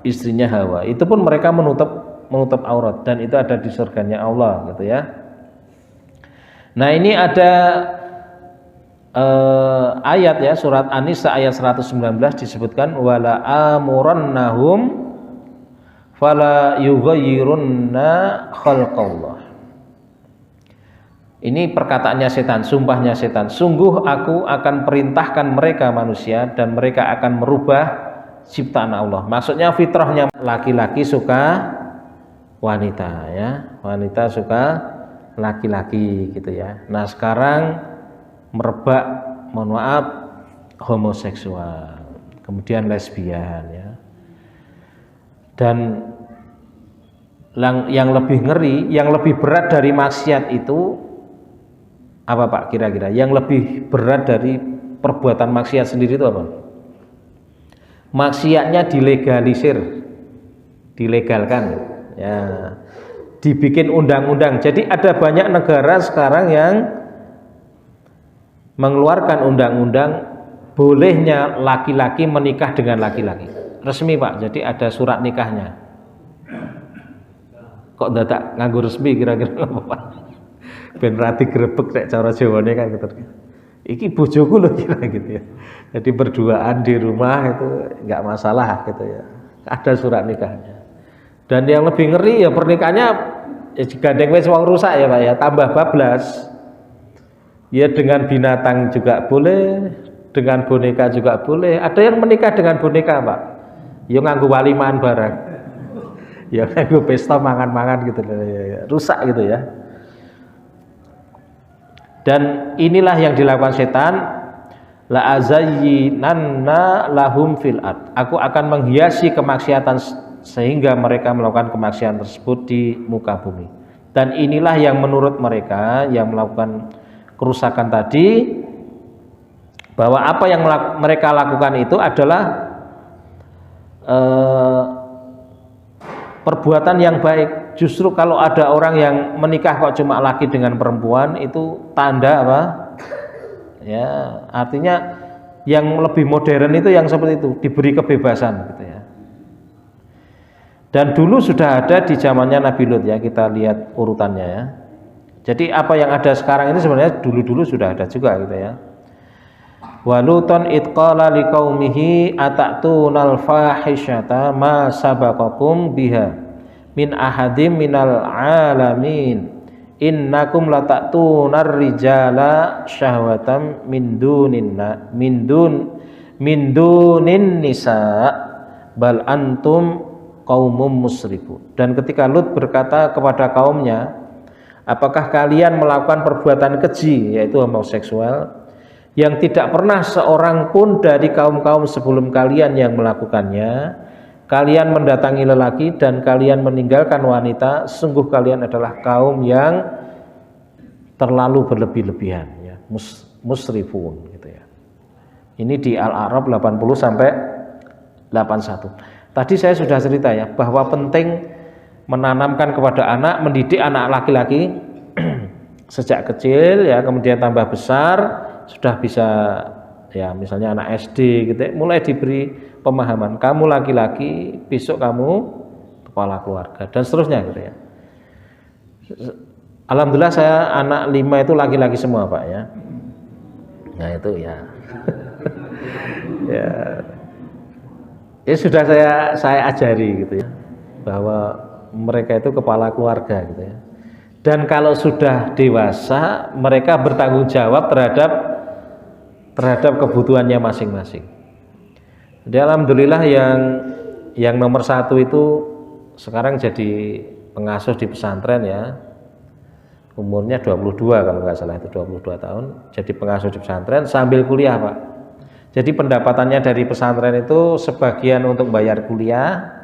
istrinya Hawa. Itu pun mereka menutup aurat, dan itu ada di surganya Allah gitu ya. Nah ini ada ayat ya, surat An-Nisa ayat 119 disebutkan wala amurannahum fala yughayyirunna khalqallah. Ini perkataannya setan, sumpahnya setan, sungguh aku akan perintahkan mereka manusia dan mereka akan merubah ciptaan Allah. Maksudnya fitrahnya laki-laki suka wanita ya, wanita suka laki-laki gitu ya. Nah sekarang merebak, mohon maaf, homoseksual, kemudian lesbian ya. Dan yang lebih ngeri, yang lebih berat dari maksiat itu apa Pak kira-kira? Yang lebih berat dari perbuatan maksiat sendiri itu apa? Maksiatnya dilegalisir, dilegalkan ya, dibikin undang-undang. Jadi ada banyak negara sekarang yang mengeluarkan undang-undang bolehnya laki-laki menikah dengan laki-laki. Resmi Pak, jadi ada surat nikahnya. Kok dadak nganggo resmi kira-kira apa Pak? Ben rati grebek nek cara Jawane kan gitu. Iki bojoku loh kira gitu ya. Jadi berduaan di rumah itu enggak masalah gitu ya. Ada surat nikahnya. Dan yang lebih ngeri ya pernikahannya ya digandeng wis wong rusak ya Pak ya, tambah bablas. Ya dengan binatang juga boleh, dengan boneka juga boleh. Ada yang menikah dengan boneka Pak. Ya nganggo waliman barang. Ya nganggo pesta mangan-mangan gitu ya. Rusak gitu ya. Dan inilah yang dilakukan setan, la azayyinanna lahum fil ard. Aku akan menghiasi kemaksiatan sehingga mereka melakukan kemaksiatan tersebut di muka bumi. Dan inilah yang menurut mereka yang melakukan kerusakan tadi, bahwa apa yang mereka lakukan itu adalah perbuatan yang baik. Justru kalau ada orang yang menikah kok cuma laki dengan perempuan, itu tanda apa? Ya, artinya yang lebih modern itu yang seperti itu, diberi kebebasan gitu ya. Dan dulu sudah ada di zamannya Nabi Lut ya, kita lihat urutannya ya. Jadi apa yang ada sekarang ini sebenarnya dulu-dulu sudah ada juga gitu ya. Waluton itqala liqaumihi atatuna fahisyata ma sabaqakum biha min ahadim minal alamin innakum latatunar rijala syahwatam min dunin nisa bal antum qaumum musrifun. Dan ketika Lut berkata kepada kaumnya, apakah kalian melakukan perbuatan keji, yaitu homoseksual, yang tidak pernah seorang pun dari kaum-kaum sebelum kalian yang melakukannya? Kalian mendatangi lelaki dan kalian meninggalkan wanita, sungguh kalian adalah kaum yang terlalu berlebih-lebihan, ya. Musrifun gitu ya. Ini di Al-A'raf 80 sampai 81. Tadi saya sudah cerita ya bahwa penting menanamkan kepada anak, mendidik anak laki-laki sejak kecil ya, kemudian tambah besar sudah bisa ya, misalnya anak SD gitu ya, mulai diberi pemahaman, kamu laki-laki, besok kamu kepala keluarga dan seterusnya gitu ya. Alhamdulillah saya anak 5 itu laki-laki semua Pak ya. Nah itu ya. Ya sudah saya ajari gitu ya, bahwa mereka itu kepala keluarga gitu ya. Dan kalau sudah dewasa mereka bertanggung jawab terhadap kebutuhannya masing-masing. Jadi alhamdulillah yang nomor 1 itu sekarang jadi pengasuh di pesantren ya. Umurnya 22 kalau nggak salah, itu 22 tahun, jadi pengasuh di pesantren sambil kuliah Pak. Jadi pendapatannya dari pesantren itu sebagian untuk bayar kuliah,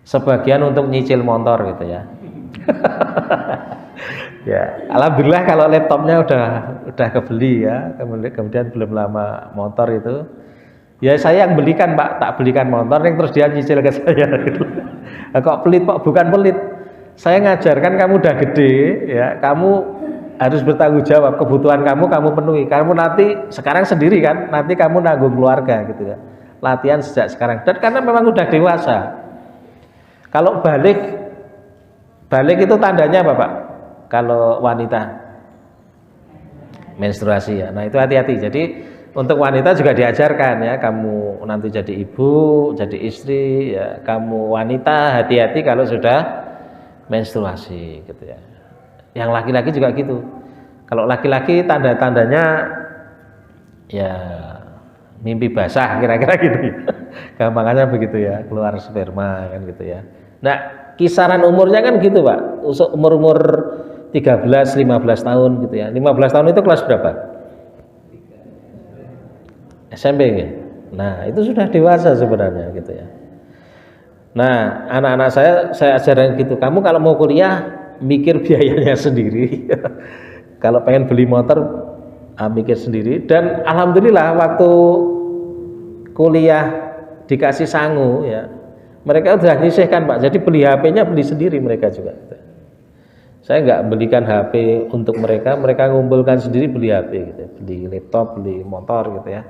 sebagian untuk nyicil motor gitu ya. Ya, alhamdulillah kalau laptopnya udah kebeli ya, kemudian belum lama motor itu. Ya saya yang belikan Pak, tak belikan motor yang terus dia nyicil ke saya gitu. Kok pelit Pak? Bukan pelit. Saya ngajarkan kamu udah gede ya, kamu harus bertanggung jawab, kebutuhan kamu penuhi. Kamu nanti sekarang sendiri kan, nanti kamu nanggung keluarga gitu ya. Latihan sejak sekarang. Dan karena memang udah dewasa. Kalau balik itu tandanya apa Pak? Kalau wanita menstruasi ya. Nah itu hati-hati. Jadi untuk wanita juga diajarkan ya, kamu nanti jadi ibu, jadi istri ya, kamu wanita hati-hati kalau sudah menstruasi gitu ya. Yang laki-laki juga gitu. Kalau laki-laki tanda-tandanya ya mimpi basah kira-kira gitu ya. Gampangannya begitu ya, keluar sperma kan gitu ya. Nah, kisaran umurnya kan gitu Pak. Umur 13, 15 tahun gitu ya. 15 tahun itu kelas berapa? SMP ya. Nah, itu sudah dewasa sebenarnya gitu ya. Nah, anak-anak saya ajarin gitu, kamu kalau mau kuliah mikir biayanya sendiri. Kalau pengen beli motor mikir sendiri. Dan alhamdulillah waktu kuliah dikasih sangu ya, mereka sudah nyisihkan Pak. Jadi beli HP-nya beli sendiri mereka juga. Saya nggak belikan HP untuk mereka ngumpulkan sendiri beli HP gitu, beli laptop, beli motor gitu ya.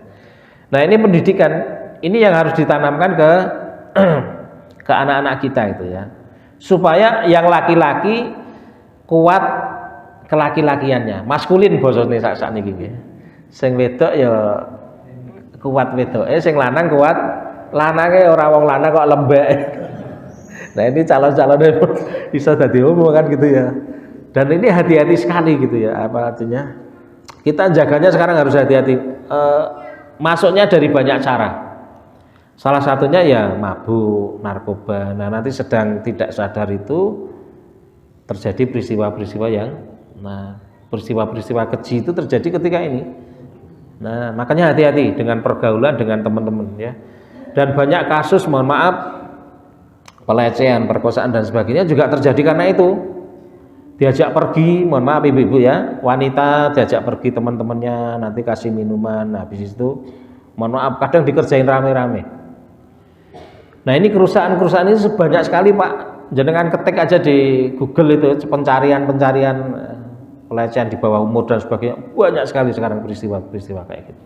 Nah ini pendidikan, ini yang harus ditanamkan ke anak-anak kita itu ya, supaya yang laki-laki kuat kelaki-lakiannya, maskulin bosone sak niki nggih. Sing wedok ya kuat wedoke, sing lanang kuat lanange, ora wong lanang kok lembek. Nah ini calon-calonnya bisa dadi umum kan gitu ya. Dan ini hati-hati sekali gitu ya, apa artinya? Kita jaganya sekarang harus hati-hati. Masuknya dari banyak cara. Salah satunya ya mabuk, narkoba. Nah nanti sedang tidak sadar itu terjadi peristiwa-peristiwa peristiwa-peristiwa keji itu terjadi ketika ini. Nah makanya hati-hati dengan pergaulan dengan teman-teman ya. Dan banyak kasus, mohon maaf, pelecehan, perkosaan dan sebagainya juga terjadi karena itu. Diajak pergi, mohon maaf ibu-ibu ya, wanita diajak pergi teman-temannya, nanti kasih minuman, habis itu mohon maaf kadang dikerjain rame-rame. Nah ini kerusakan-kerusakan ini sebanyak sekali Pak. Jangan ketik aja di Google itu pencarian pelecehan di bawah umur dan sebagainya, banyak sekali sekarang peristiwa-peristiwa kayak gitu.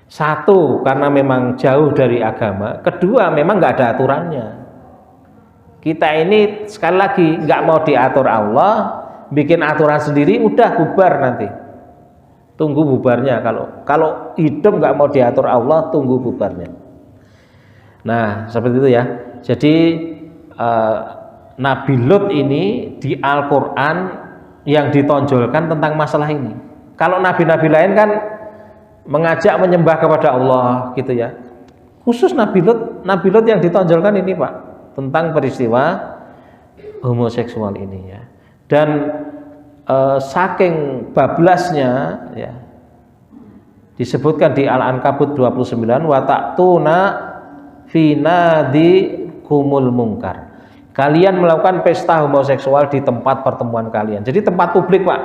Satu, karena memang jauh dari agama. Kedua, memang nggak ada aturannya. Kita ini sekali lagi nggak mau diatur Allah, bikin aturan sendiri, udah bubar nanti. Tunggu bubarnya. Kalau hidup nggak mau diatur Allah, tunggu bubarnya. Nah seperti itu ya. Jadi Nabi Lut ini di Al-Quran yang ditonjolkan tentang masalah ini. Kalau nabi-nabi lain kan mengajak menyembah kepada Allah gitu ya. Khusus Nabi Lot yang ditonjolkan ini Pak, tentang peristiwa homoseksual ini ya. Dan saking bablasnya ya, disebutkan di Al-Ankabut 29, wa ta'tuna fi nadikumul munkar. Kalian melakukan pesta homoseksual di tempat pertemuan kalian. Jadi tempat publik Pak.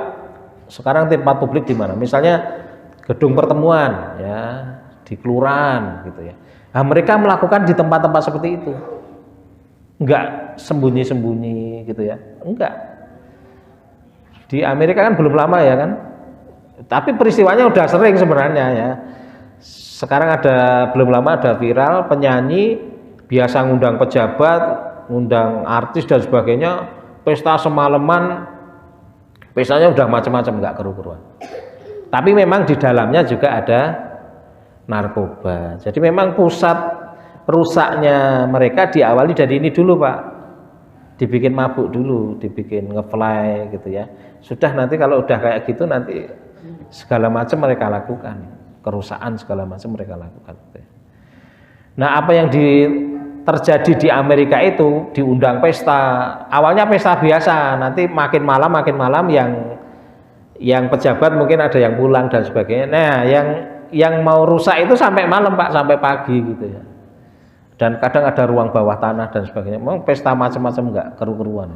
Sekarang tempat publik di mana? Misalnya gedung pertemuan ya, di kelurahan gitu ya. Nah, mereka melakukan di tempat-tempat seperti itu. Enggak sembunyi-sembunyi gitu ya. Enggak. Di Amerika kan belum lama ya kan. Tapi peristiwanya udah sering sebenarnya ya. Sekarang belum lama ada viral penyanyi biasa ngundang pejabat, ngundang artis dan sebagainya, pesta semalaman, pestanya udah macam-macam, nggak keru-keruan. Tapi memang di dalamnya juga ada narkoba. Jadi memang pusat rusaknya mereka diawali dari ini dulu Pak. Dibikin mabuk dulu, dibikin ngefly gitu ya. Sudah nanti kalau udah kayak gitu nanti segala macam mereka lakukan, kerusakan segala macam mereka lakukan. Nah, apa yang terjadi di Amerika itu diundang pesta, awalnya pesta biasa, nanti makin malam yang pejabat mungkin ada yang pulang dan sebagainya. Nah, yang mau rusak itu sampai malam Pak, sampai pagi gitu ya. Dan kadang ada ruang bawah tanah dan sebagainya. Memang pesta macam-macam enggak keru-keruan.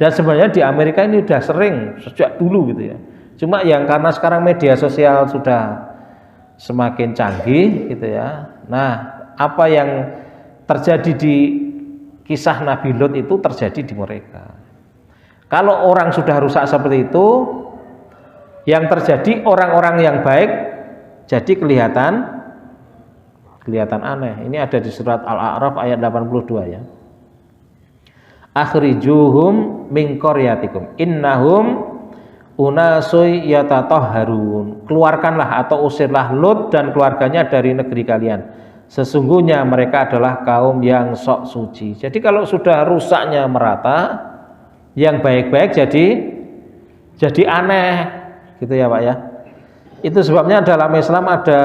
Dan sebenarnya di Amerika ini udah sering sejak dulu gitu ya. Cuma yang karena sekarang media sosial sudah semakin canggih gitu ya. Nah, apa yang terjadi di kisah Nabi Lot itu terjadi di mereka. Kalau orang sudah rusak seperti itu, yang terjadi orang-orang yang baik jadi kelihatan aneh. Ini ada di surat Al-A'raf ayat 82 ya. Akhrijuhum min qaryatikum innahum unasuy yatatahharun. Keluarkanlah atau usirlah Lut dan keluarganya dari negeri kalian. Sesungguhnya mereka adalah kaum yang sok suci. Jadi kalau sudah rusaknya merata, yang baik-baik jadi aneh gitu ya Pak ya. Itu sebabnya dalam Islam ada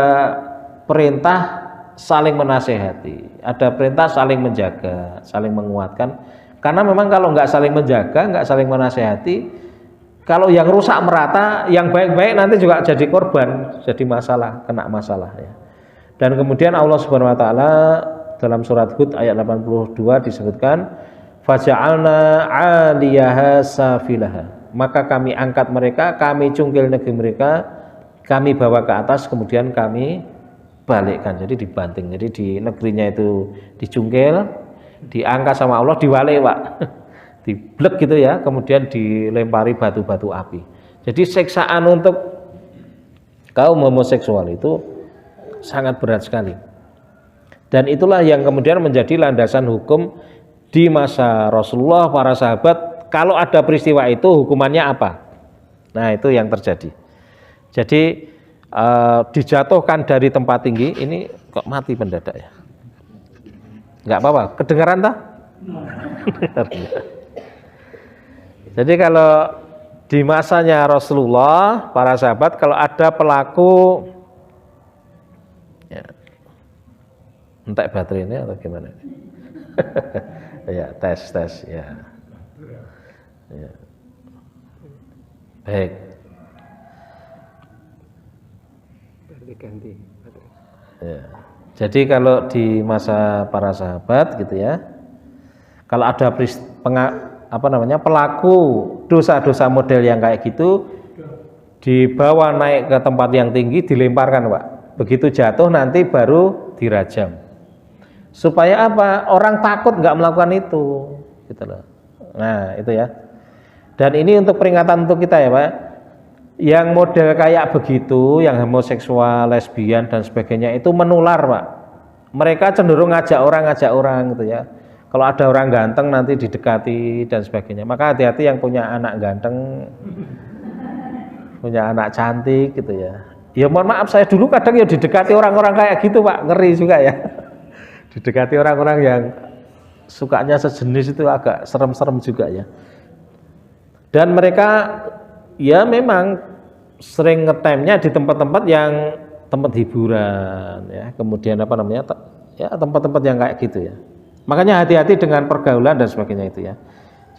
perintah saling menasehati, ada perintah saling menjaga, saling menguatkan. Karena memang kalau nggak saling menjaga, nggak saling menasehati, kalau yang rusak merata, yang baik-baik nanti juga jadi korban, jadi masalah, kena masalah ya. Dan kemudian Allah Subhanahu wa taala dalam surat Hud ayat 82 disebutkan faja'alna 'aliyaha safilaha. Maka kami angkat mereka, kami cungkil negeri mereka, kami bawa ke atas, kemudian kami balikkan, jadi dibanting. Jadi di negerinya itu dicungkil, diangkat sama Allah, diwalik Pak, diblek gitu ya, kemudian dilempari batu-batu api. Jadi siksaan untuk kaum homoseksual itu sangat berat sekali. Dan itulah yang kemudian menjadi landasan hukum di masa Rasulullah, para sahabat. Kalau ada peristiwa itu hukumannya apa? Nah, itu yang terjadi. Jadi dijatuhkan dari tempat tinggi, ini kok mati mendadak ya? Enggak apa-apa, kedengaran tak? Jadi kalau di masanya Rasulullah, para sahabat, kalau ada pelaku ya, entek baterai ini atau gimana? Ya, tes ya. Ya. Baik. Ganti. Ya. Jadi kalau di masa para sahabat gitu ya, kalau ada pelaku dosa-dosa model yang kayak gitu, dibawa naik ke tempat yang tinggi, dilemparkan Pak. Begitu jatuh nanti baru dirajam. Supaya apa? Orang takut nggak melakukan itu, gitu loh. Nah itu ya. Dan ini untuk peringatan untuk kita ya Pak. Yang model kayak begitu, yang homoseksual, lesbian dan sebagainya itu menular Pak. Mereka cenderung ngajak orang gitu ya. Kalau ada orang ganteng nanti didekati dan sebagainya. Maka hati-hati yang punya anak ganteng, punya anak cantik gitu ya. Ya mohon maaf, saya dulu kadang ya didekati orang-orang kayak gitu Pak, ngeri juga ya. Didekati orang-orang yang sukanya sejenis itu agak serem-serem juga ya. Dan mereka ya memang sering ngetemnya di tempat-tempat yang tempat hiburan ya, kemudian ya tempat-tempat yang kayak gitu ya. Makanya hati-hati dengan pergaulan dan sebagainya itu ya.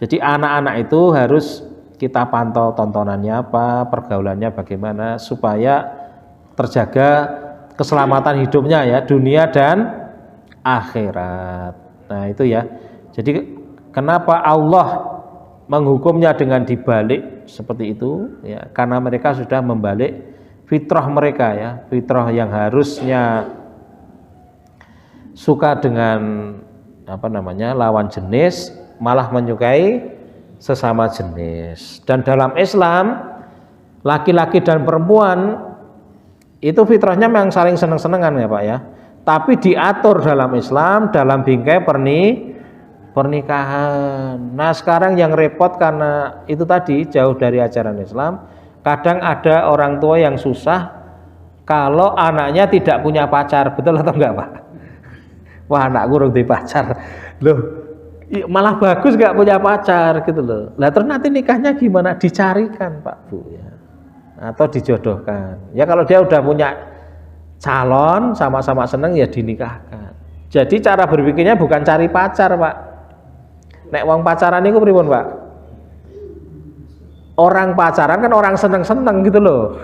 Jadi anak-anak itu harus kita pantau tontonannya apa, pergaulannya bagaimana supaya terjaga keselamatan hidupnya ya, dunia dan akhirat. Nah itu ya. Jadi kenapa Allah menghukumnya dengan dibalik seperti itu ya, karena mereka sudah membalik fitrah mereka ya, fitrah yang harusnya suka dengan lawan jenis malah menyukai sesama jenis. Dan dalam Islam laki-laki dan perempuan itu fitrahnya memang saling seneng-senengan ya Pak ya, tapi diatur dalam Islam dalam bingkai pernikahan. Nah sekarang yang repot karena itu tadi jauh dari ajaran Islam, kadang ada orang tua yang susah kalau anaknya tidak punya pacar. Betul atau enggak Pak? Wah anakku urung di pacar loh, malah bagus nggak punya pacar gitu loh. Lah terus nanti nikahnya gimana? Dicarikan Pak Bu ya, atau dijodohkan ya. Kalau dia udah punya calon sama-sama seneng ya dinikahkan. Jadi cara berpikirnya bukan cari pacar Pak. Nek wong pacaran itu pripun Pak? Orang pacaran kan orang seneng-seneng gitu loh.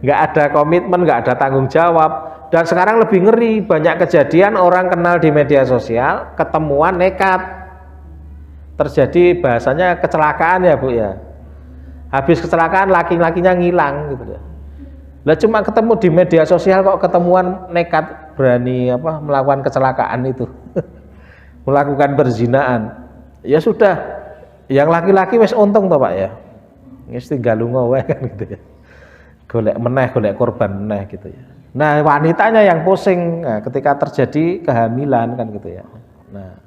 Nggak ada komitmen, nggak ada tanggung jawab. Dan sekarang lebih ngeri, banyak kejadian orang kenal di media sosial, ketemuan nekat. Terjadi bahasanya kecelakaan ya Bu ya. Habis kecelakaan laki-lakinya ngilang gitu ya. Lah cuma ketemu di media sosial kok ketemuan nekat berani melakukan kecelakaan itu. Melakukan perzinaan. Ya sudah, yang laki-laki wis untung toh Pak ya. Wis tinggal lunga wae kan gitu ya. Golek korban meneh gitu ya. Nah wanitanya yang pusing ketika terjadi kehamilan kan gitu ya. Nah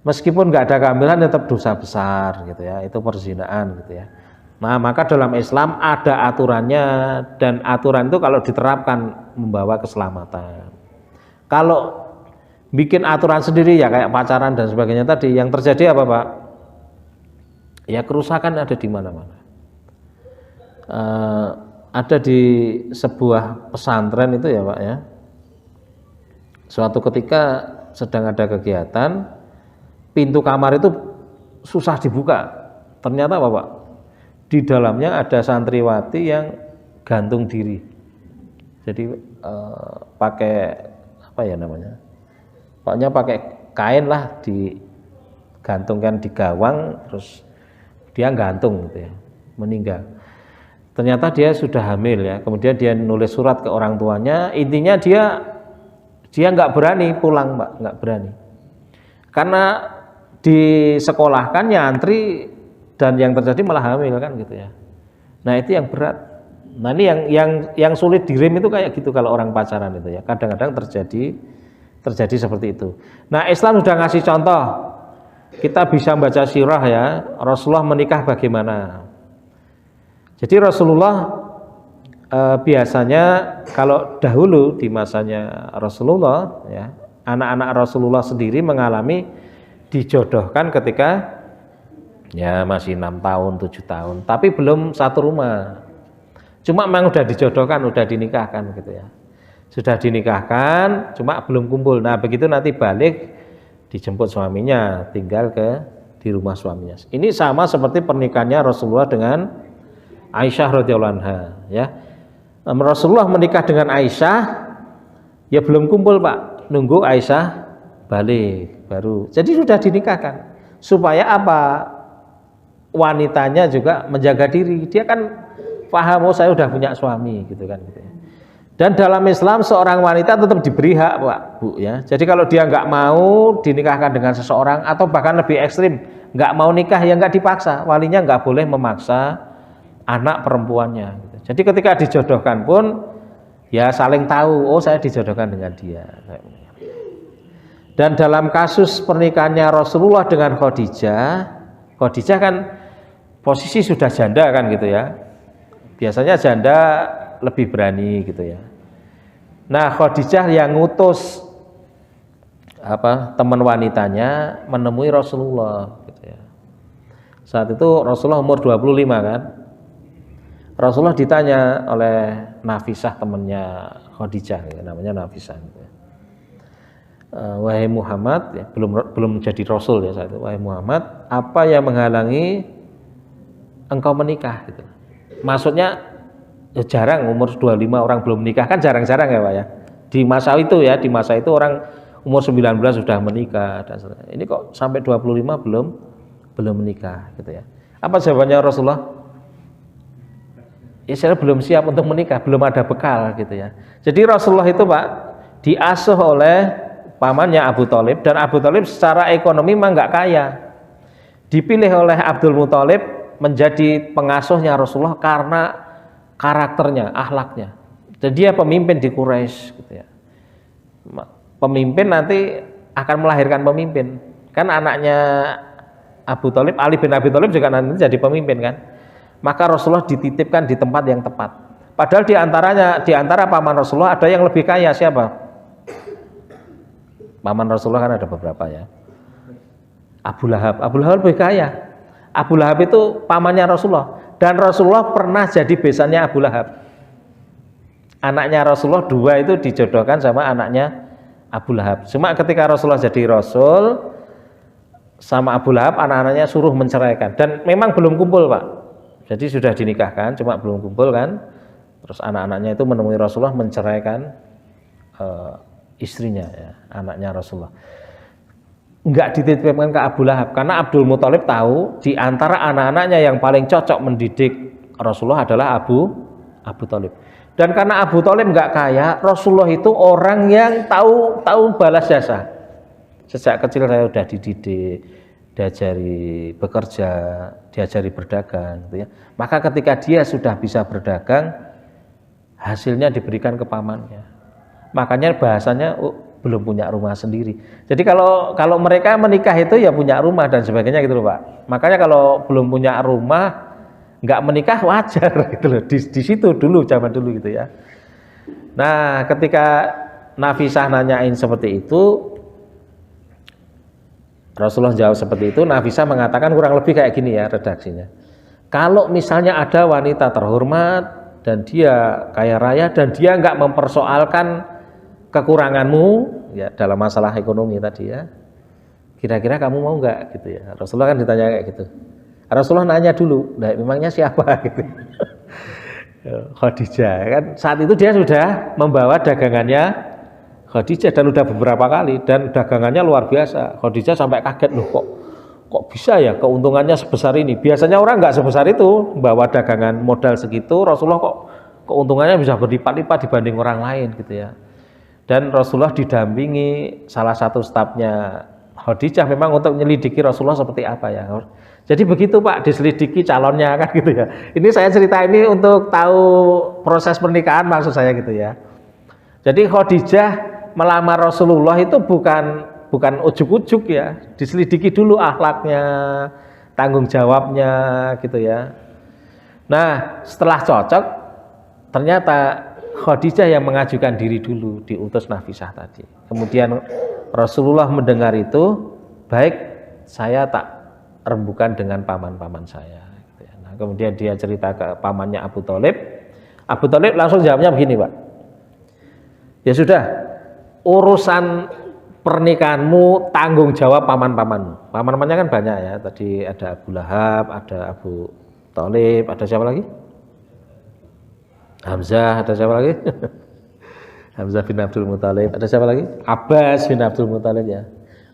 meskipun nggak ada kehamilan tetap dosa besar gitu ya, itu perzinaan gitu ya. Nah maka dalam Islam ada aturannya, dan aturan itu kalau diterapkan membawa keselamatan. Kalau bikin aturan sendiri ya kayak pacaran dan sebagainya tadi, yang terjadi apa Pak? Ya kerusakan ada di mana-mana. Ada di sebuah pesantren itu ya Pak ya, suatu ketika sedang ada kegiatan, pintu kamar itu susah dibuka. Ternyata apa Pak? Di dalamnya ada santriwati yang gantung diri. Jadi pakai pokoknya pakai kain lah, digantungkan di gawang, terus dia gantung gitu ya, meninggal. Ternyata dia sudah hamil ya, kemudian dia nulis surat ke orang tuanya. Intinya dia nggak berani pulang Pak, nggak berani, karena disekolahkan nyantri dan yang terjadi malah hamil kan gitu ya. Nah itu yang berat. Nah ini yang sulit direm itu kayak gitu kalau orang pacaran itu ya, kadang-kadang terjadi seperti itu. Nah Islam sudah ngasih contoh, kita bisa baca sirah ya, Rasulullah menikah bagaimana. Jadi Rasulullah biasanya kalau dahulu di masanya Rasulullah ya, anak-anak Rasulullah sendiri mengalami dijodohkan ketika ya masih 6 tahun, 7 tahun, tapi belum satu rumah. Cuma memang udah dijodohkan, udah dinikahkan gitu ya. Sudah dinikahkan, cuma belum kumpul. Nah, begitu nanti balik dijemput suaminya, tinggal di rumah suaminya. Ini sama seperti pernikahannya Rasulullah dengan Aisyah radhiyallahu anha ya. Rasulullah menikah dengan Aisyah ya belum kumpul Pak, nunggu Aisyah balik baru. Jadi sudah dinikahkan. Supaya apa? Wanitanya juga menjaga diri. Dia kan paham, oh saya udah punya suami gitu kan gitu ya. Dan dalam Islam seorang wanita tetap diberi hak Pak Bu ya. Jadi kalau dia nggak mau dinikahkan dengan seseorang, atau bahkan lebih ekstrim nggak mau nikah ya nggak dipaksa. Walinya nggak boleh memaksa anak perempuannya gitu. Jadi ketika dijodohkan pun ya saling tahu, oh saya dijodohkan dengan dia. Dan dalam kasus pernikahannya Rasulullah dengan Khadijah kan posisi sudah janda kan gitu ya. Biasanya janda lebih berani gitu ya. Nah Khadijah yang ngutus teman wanitanya menemui Rasulullah gitu ya. Saat itu Rasulullah umur 25 kan. Rasulullah ditanya oleh Nafisah temannya Khadijah, namanya Nafisah. Wahai Muhammad, ya, belum jadi rasul ya saat itu. Wahai Muhammad, apa yang menghalangi engkau menikah gitu. Maksudnya ya jarang umur 25 orang belum menikah, kan jarang-jarang ya Pak ya. Di masa itu orang umur 19 sudah menikah dan sebagainya. Ini kok sampai 25 belum menikah gitu ya. Apa jawabannya Rasulullah? Saya belum siap untuk menikah, belum ada bekal gitu ya. Jadi Rasulullah itu Pak diasuh oleh pamannya Abu Thalib, dan Abu Thalib secara ekonomi memang nggak kaya. Dipilih oleh Abdul Muthalib menjadi pengasuhnya Rasulullah karena karakternya, akhlaknya. Dan dia pemimpin di Quraisy gitu ya. Pemimpin nanti akan melahirkan pemimpin. Kan anaknya Abu Thalib, Ali bin Abi Thalib juga nanti jadi pemimpin kan. Maka Rasulullah dititipkan di tempat yang tepat. Padahal di antara paman Rasulullah ada yang lebih kaya. Siapa? Paman Rasulullah kan ada beberapa ya. Abu Lahab lebih kaya. Abu Lahab itu pamannya Rasulullah, dan Rasulullah pernah jadi besannya Abu Lahab. Anaknya Rasulullah dua itu dijodohkan sama anaknya Abu Lahab. Cuma ketika Rasulullah jadi Rasul sama Abu Lahab, anak-anaknya suruh menceraikan, dan memang belum kumpul Pak. Jadi sudah dinikahkan, cuma belum kumpul kan. Terus anak-anaknya itu menemui Rasulullah menceraikan istrinya ya, anaknya Rasulullah. Enggak dititipkan ke Abu Lahab karena Abdul Muthalib tahu di antara anak-anaknya yang paling cocok mendidik Rasulullah adalah Abu Thalib. Dan karena Abu Thalib enggak kaya, Rasulullah itu orang yang tahu balas jasa. Sejak kecil saya sudah dididik, diajari bekerja, diajari berdagang gitu ya. Maka ketika dia sudah bisa berdagang, hasilnya diberikan ke pamannya. Makanya bahasanya belum punya rumah sendiri. Jadi kalau mereka menikah itu ya punya rumah dan sebagainya gitu loh Pak. Makanya kalau belum punya rumah nggak menikah wajar gitu loh. Di situ dulu, zaman dulu gitu ya. Nah, ketika Nafisah nanyain seperti itu, Rasulullah jawab seperti itu, Nafisah mengatakan kurang lebih kayak gini ya redaksinya. Kalau misalnya ada wanita terhormat dan dia kaya raya dan dia nggak mempersoalkan kekuranganmu ya dalam masalah ekonomi tadi ya, kira-kira kamu mau nggak gitu ya. Rasulullah kan ditanya kayak gitu. Rasulullah nanya dulu, nah memangnya siapa gitu. Khadijah kan saat itu dia sudah membawa dagangannya Khadijah dan udah beberapa kali, dan dagangannya luar biasa. Khadijah sampai kaget, loh kok bisa ya keuntungannya sebesar ini. Biasanya orang nggak sebesar itu bawa dagangan modal segitu. Rasulullah kok keuntungannya bisa berlipat-lipat dibanding orang lain gitu ya. Dan Rasulullah didampingi salah satu stafnya Khadijah memang untuk menyelidiki Rasulullah seperti apa ya. Jadi begitu Pak, diselidiki calonnya kan gitu ya. Ini saya cerita ini untuk tahu proses pernikahan maksud saya gitu ya. Jadi Khadijah melamar Rasulullah itu bukan ujuk-ujuk ya, diselidiki dulu akhlaknya, tanggung jawabnya gitu ya. Nah, setelah cocok ternyata Khadijah yang mengajukan diri dulu, diutus Nafisah tadi. Kemudian Rasulullah mendengar itu, baik, saya tak rembukan dengan paman-paman saya. Nah, kemudian dia cerita ke pamannya Abu Thalib. Abu Thalib langsung jawabnya begini Pak. Ya sudah, urusan pernikahanmu tanggung jawab paman-pamanmu. Paman-pamannya kan banyak ya. Tadi ada Abu Lahab, ada Abu Thalib, ada siapa lagi? Hamzah, ada siapa lagi? Hamzah bin Abdul Muthalib, ada siapa lagi? Abbas bin Abdul Muthalib ya.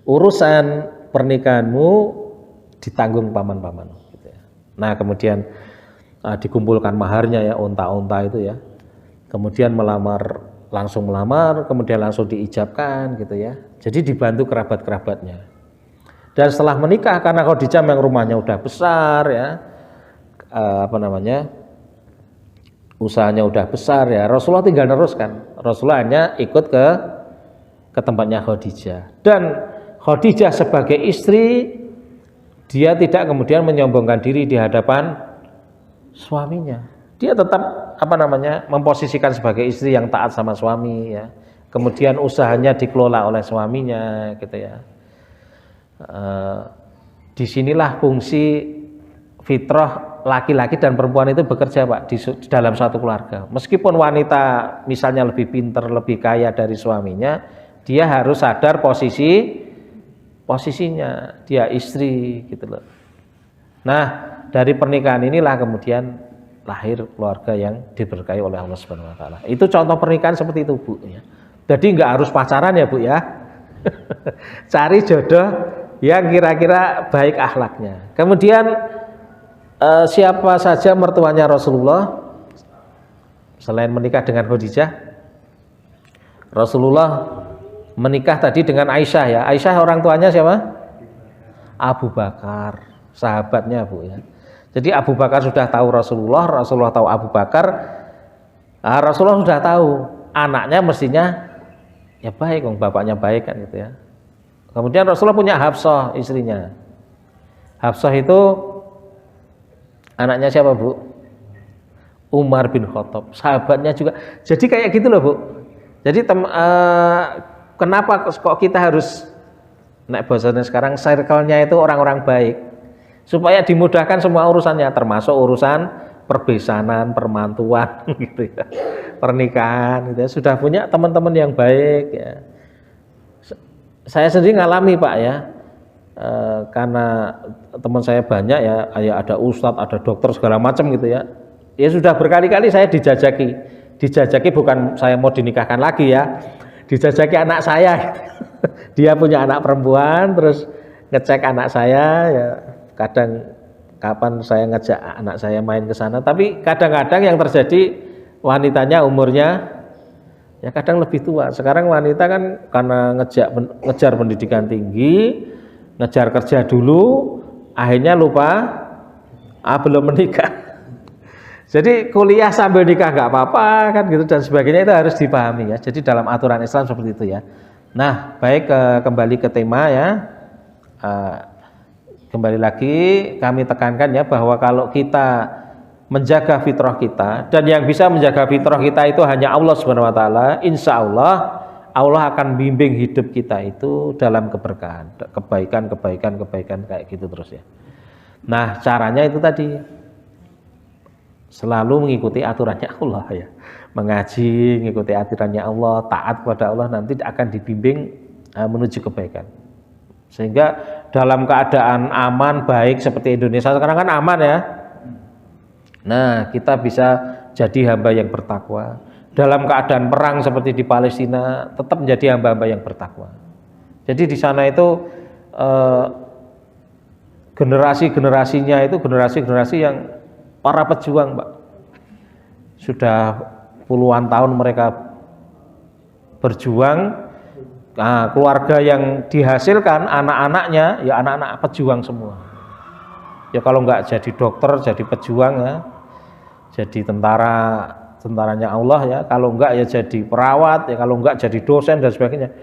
Urusan pernikahanmu ditanggung paman-paman gitu ya. Nah, kemudian dikumpulkan maharnya ya, unta-unta itu ya. Kemudian langsung melamar, kemudian langsung diijabkan gitu ya. Jadi dibantu kerabat-kerabatnya. Dan setelah menikah, karena Khadijah yang rumahnya udah besar ya, usahanya udah besar ya, Rasulullah tinggal neruskan. Rasulullah hanya ikut ke tempatnya Khadijah. Dan Khadijah sebagai istri, dia tidak kemudian menyombongkan diri di hadapan suaminya. Dia tetap memposisikan sebagai istri yang taat sama suami ya. Kemudian usahanya dikelola oleh suaminya gitu ya. Disinilah fungsi fitrah laki-laki dan perempuan itu bekerja Pak di dalam satu keluarga. Meskipun wanita misalnya lebih pintar, lebih kaya dari suaminya, Dia harus sadar posisinya, dia istri gitu loh. Nah, dari pernikahan inilah kemudian lahir keluarga yang diberkahi oleh Allah Subhanahu wa taala. Itu contoh pernikahan seperti itu, Bu ya. Jadi nggak harus pacaran ya, Bu ya. Cari jodoh yang kira-kira baik akhlaknya. Kemudian siapa saja mertuanya Rasulullah selain menikah dengan Khadijah? Rasulullah menikah tadi dengan Aisyah ya. Aisyah orang tuanya siapa? Abu Bakar, sahabatnya, Bu ya. Jadi Abu Bakar sudah tahu Rasulullah, Rasulullah tahu Abu Bakar. Nah, Rasulullah sudah tahu anaknya mestinya ya baik, bapaknya baik kan gitu ya. Kemudian Rasulullah punya Hafsah istrinya. Hafsah itu anaknya siapa, Bu? Umar bin Khattab, sahabatnya juga. Jadi kayak gitu loh, Bu. Jadi kenapa kok kita harus bahasanya sekarang circle-nya itu orang-orang baik supaya dimudahkan semua urusannya, termasuk urusan perbesanan, permantuan gitu ya, pernikahan gitu ya. Sudah punya teman-teman yang baik ya. Saya sendiri ngalami, Pak ya, karena teman saya banyak ya, ada ustadz, ada dokter segala macam gitu ya. Ya sudah berkali-kali saya dijajaki bukan saya mau dinikahkan lagi ya, dijajaki anak saya. Dia punya anak perempuan, terus ngecek anak saya ya, kadang kapan saya ngajak anak saya main ke sana, tapi kadang-kadang yang terjadi wanitanya umurnya ya kadang lebih tua. Sekarang wanita kan karena ngejar pendidikan tinggi, ngejar kerja dulu, akhirnya lupa belum menikah. Jadi kuliah sambil nikah nggak apa-apa kan gitu dan sebagainya, itu harus dipahami ya. Jadi dalam aturan Islam seperti itu ya. Nah, baik kembali ke tema ya. Kembali lagi kami tekankan ya bahwa kalau kita menjaga fitrah kita, dan yang bisa menjaga fitrah kita itu hanya Allah Subhanahu wa taala, insya Allah Allah akan bimbing hidup kita itu dalam keberkahan, kebaikan kayak gitu terus ya. Nah, caranya itu tadi selalu mengikuti aturannya Allah ya, mengaji, mengikuti aturannya Allah, taat kepada Allah, nanti akan dibimbing menuju kebaikan. Sehingga dalam keadaan aman baik seperti Indonesia sekarang kan aman ya. Nah, kita bisa jadi hamba yang bertakwa. Dalam keadaan perang seperti di Palestina, tetap menjadi hamba-hamba yang bertakwa. Jadi di sana itu generasi-generasinya itu generasi-generasi yang para pejuang, Pak. Sudah puluhan tahun mereka berjuang. Nah, keluarga yang dihasilkan anak-anaknya ya anak-anak pejuang semua. Ya kalau nggak jadi dokter, jadi pejuang ya, jadi tentaranya Allah ya. Kalau nggak ya jadi perawat, ya kalau nggak jadi dosen dan sebagainya.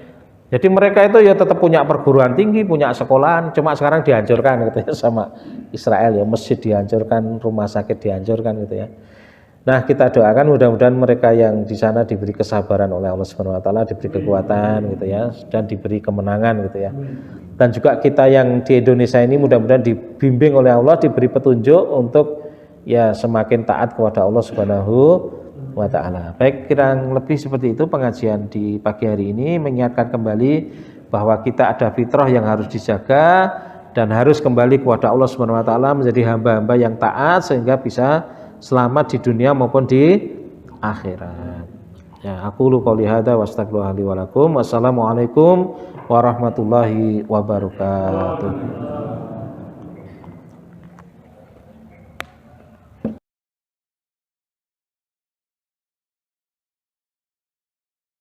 Jadi mereka itu ya tetap punya perguruan tinggi, punya sekolahan, cuma sekarang dihancurkan gitu ya sama Israel ya, masjid dihancurkan, rumah sakit dihancurkan gitu ya. Nah, kita doakan mudah-mudahan mereka yang di sana diberi kesabaran oleh Allah Subhanahu wa taala, diberi kekuatan gitu ya, dan diberi kemenangan gitu ya. Dan juga kita yang di Indonesia ini mudah-mudahan dibimbing oleh Allah, diberi petunjuk untuk ya semakin taat kepada Allah Subhanahu wa taala. Baik, kurang lebih seperti itu pengajian di pagi hari ini, mengingatkan kembali bahwa kita ada fitrah yang harus dijaga dan harus kembali kepada Allah Subhanahu wa taala, menjadi hamba-hamba yang taat sehingga bisa selamat di dunia maupun di akhirat. Ya, aku qouli hadza wa astaghfirullaha li wa lakum. Wassalamualaikum warahmatullahi wabarakatuh.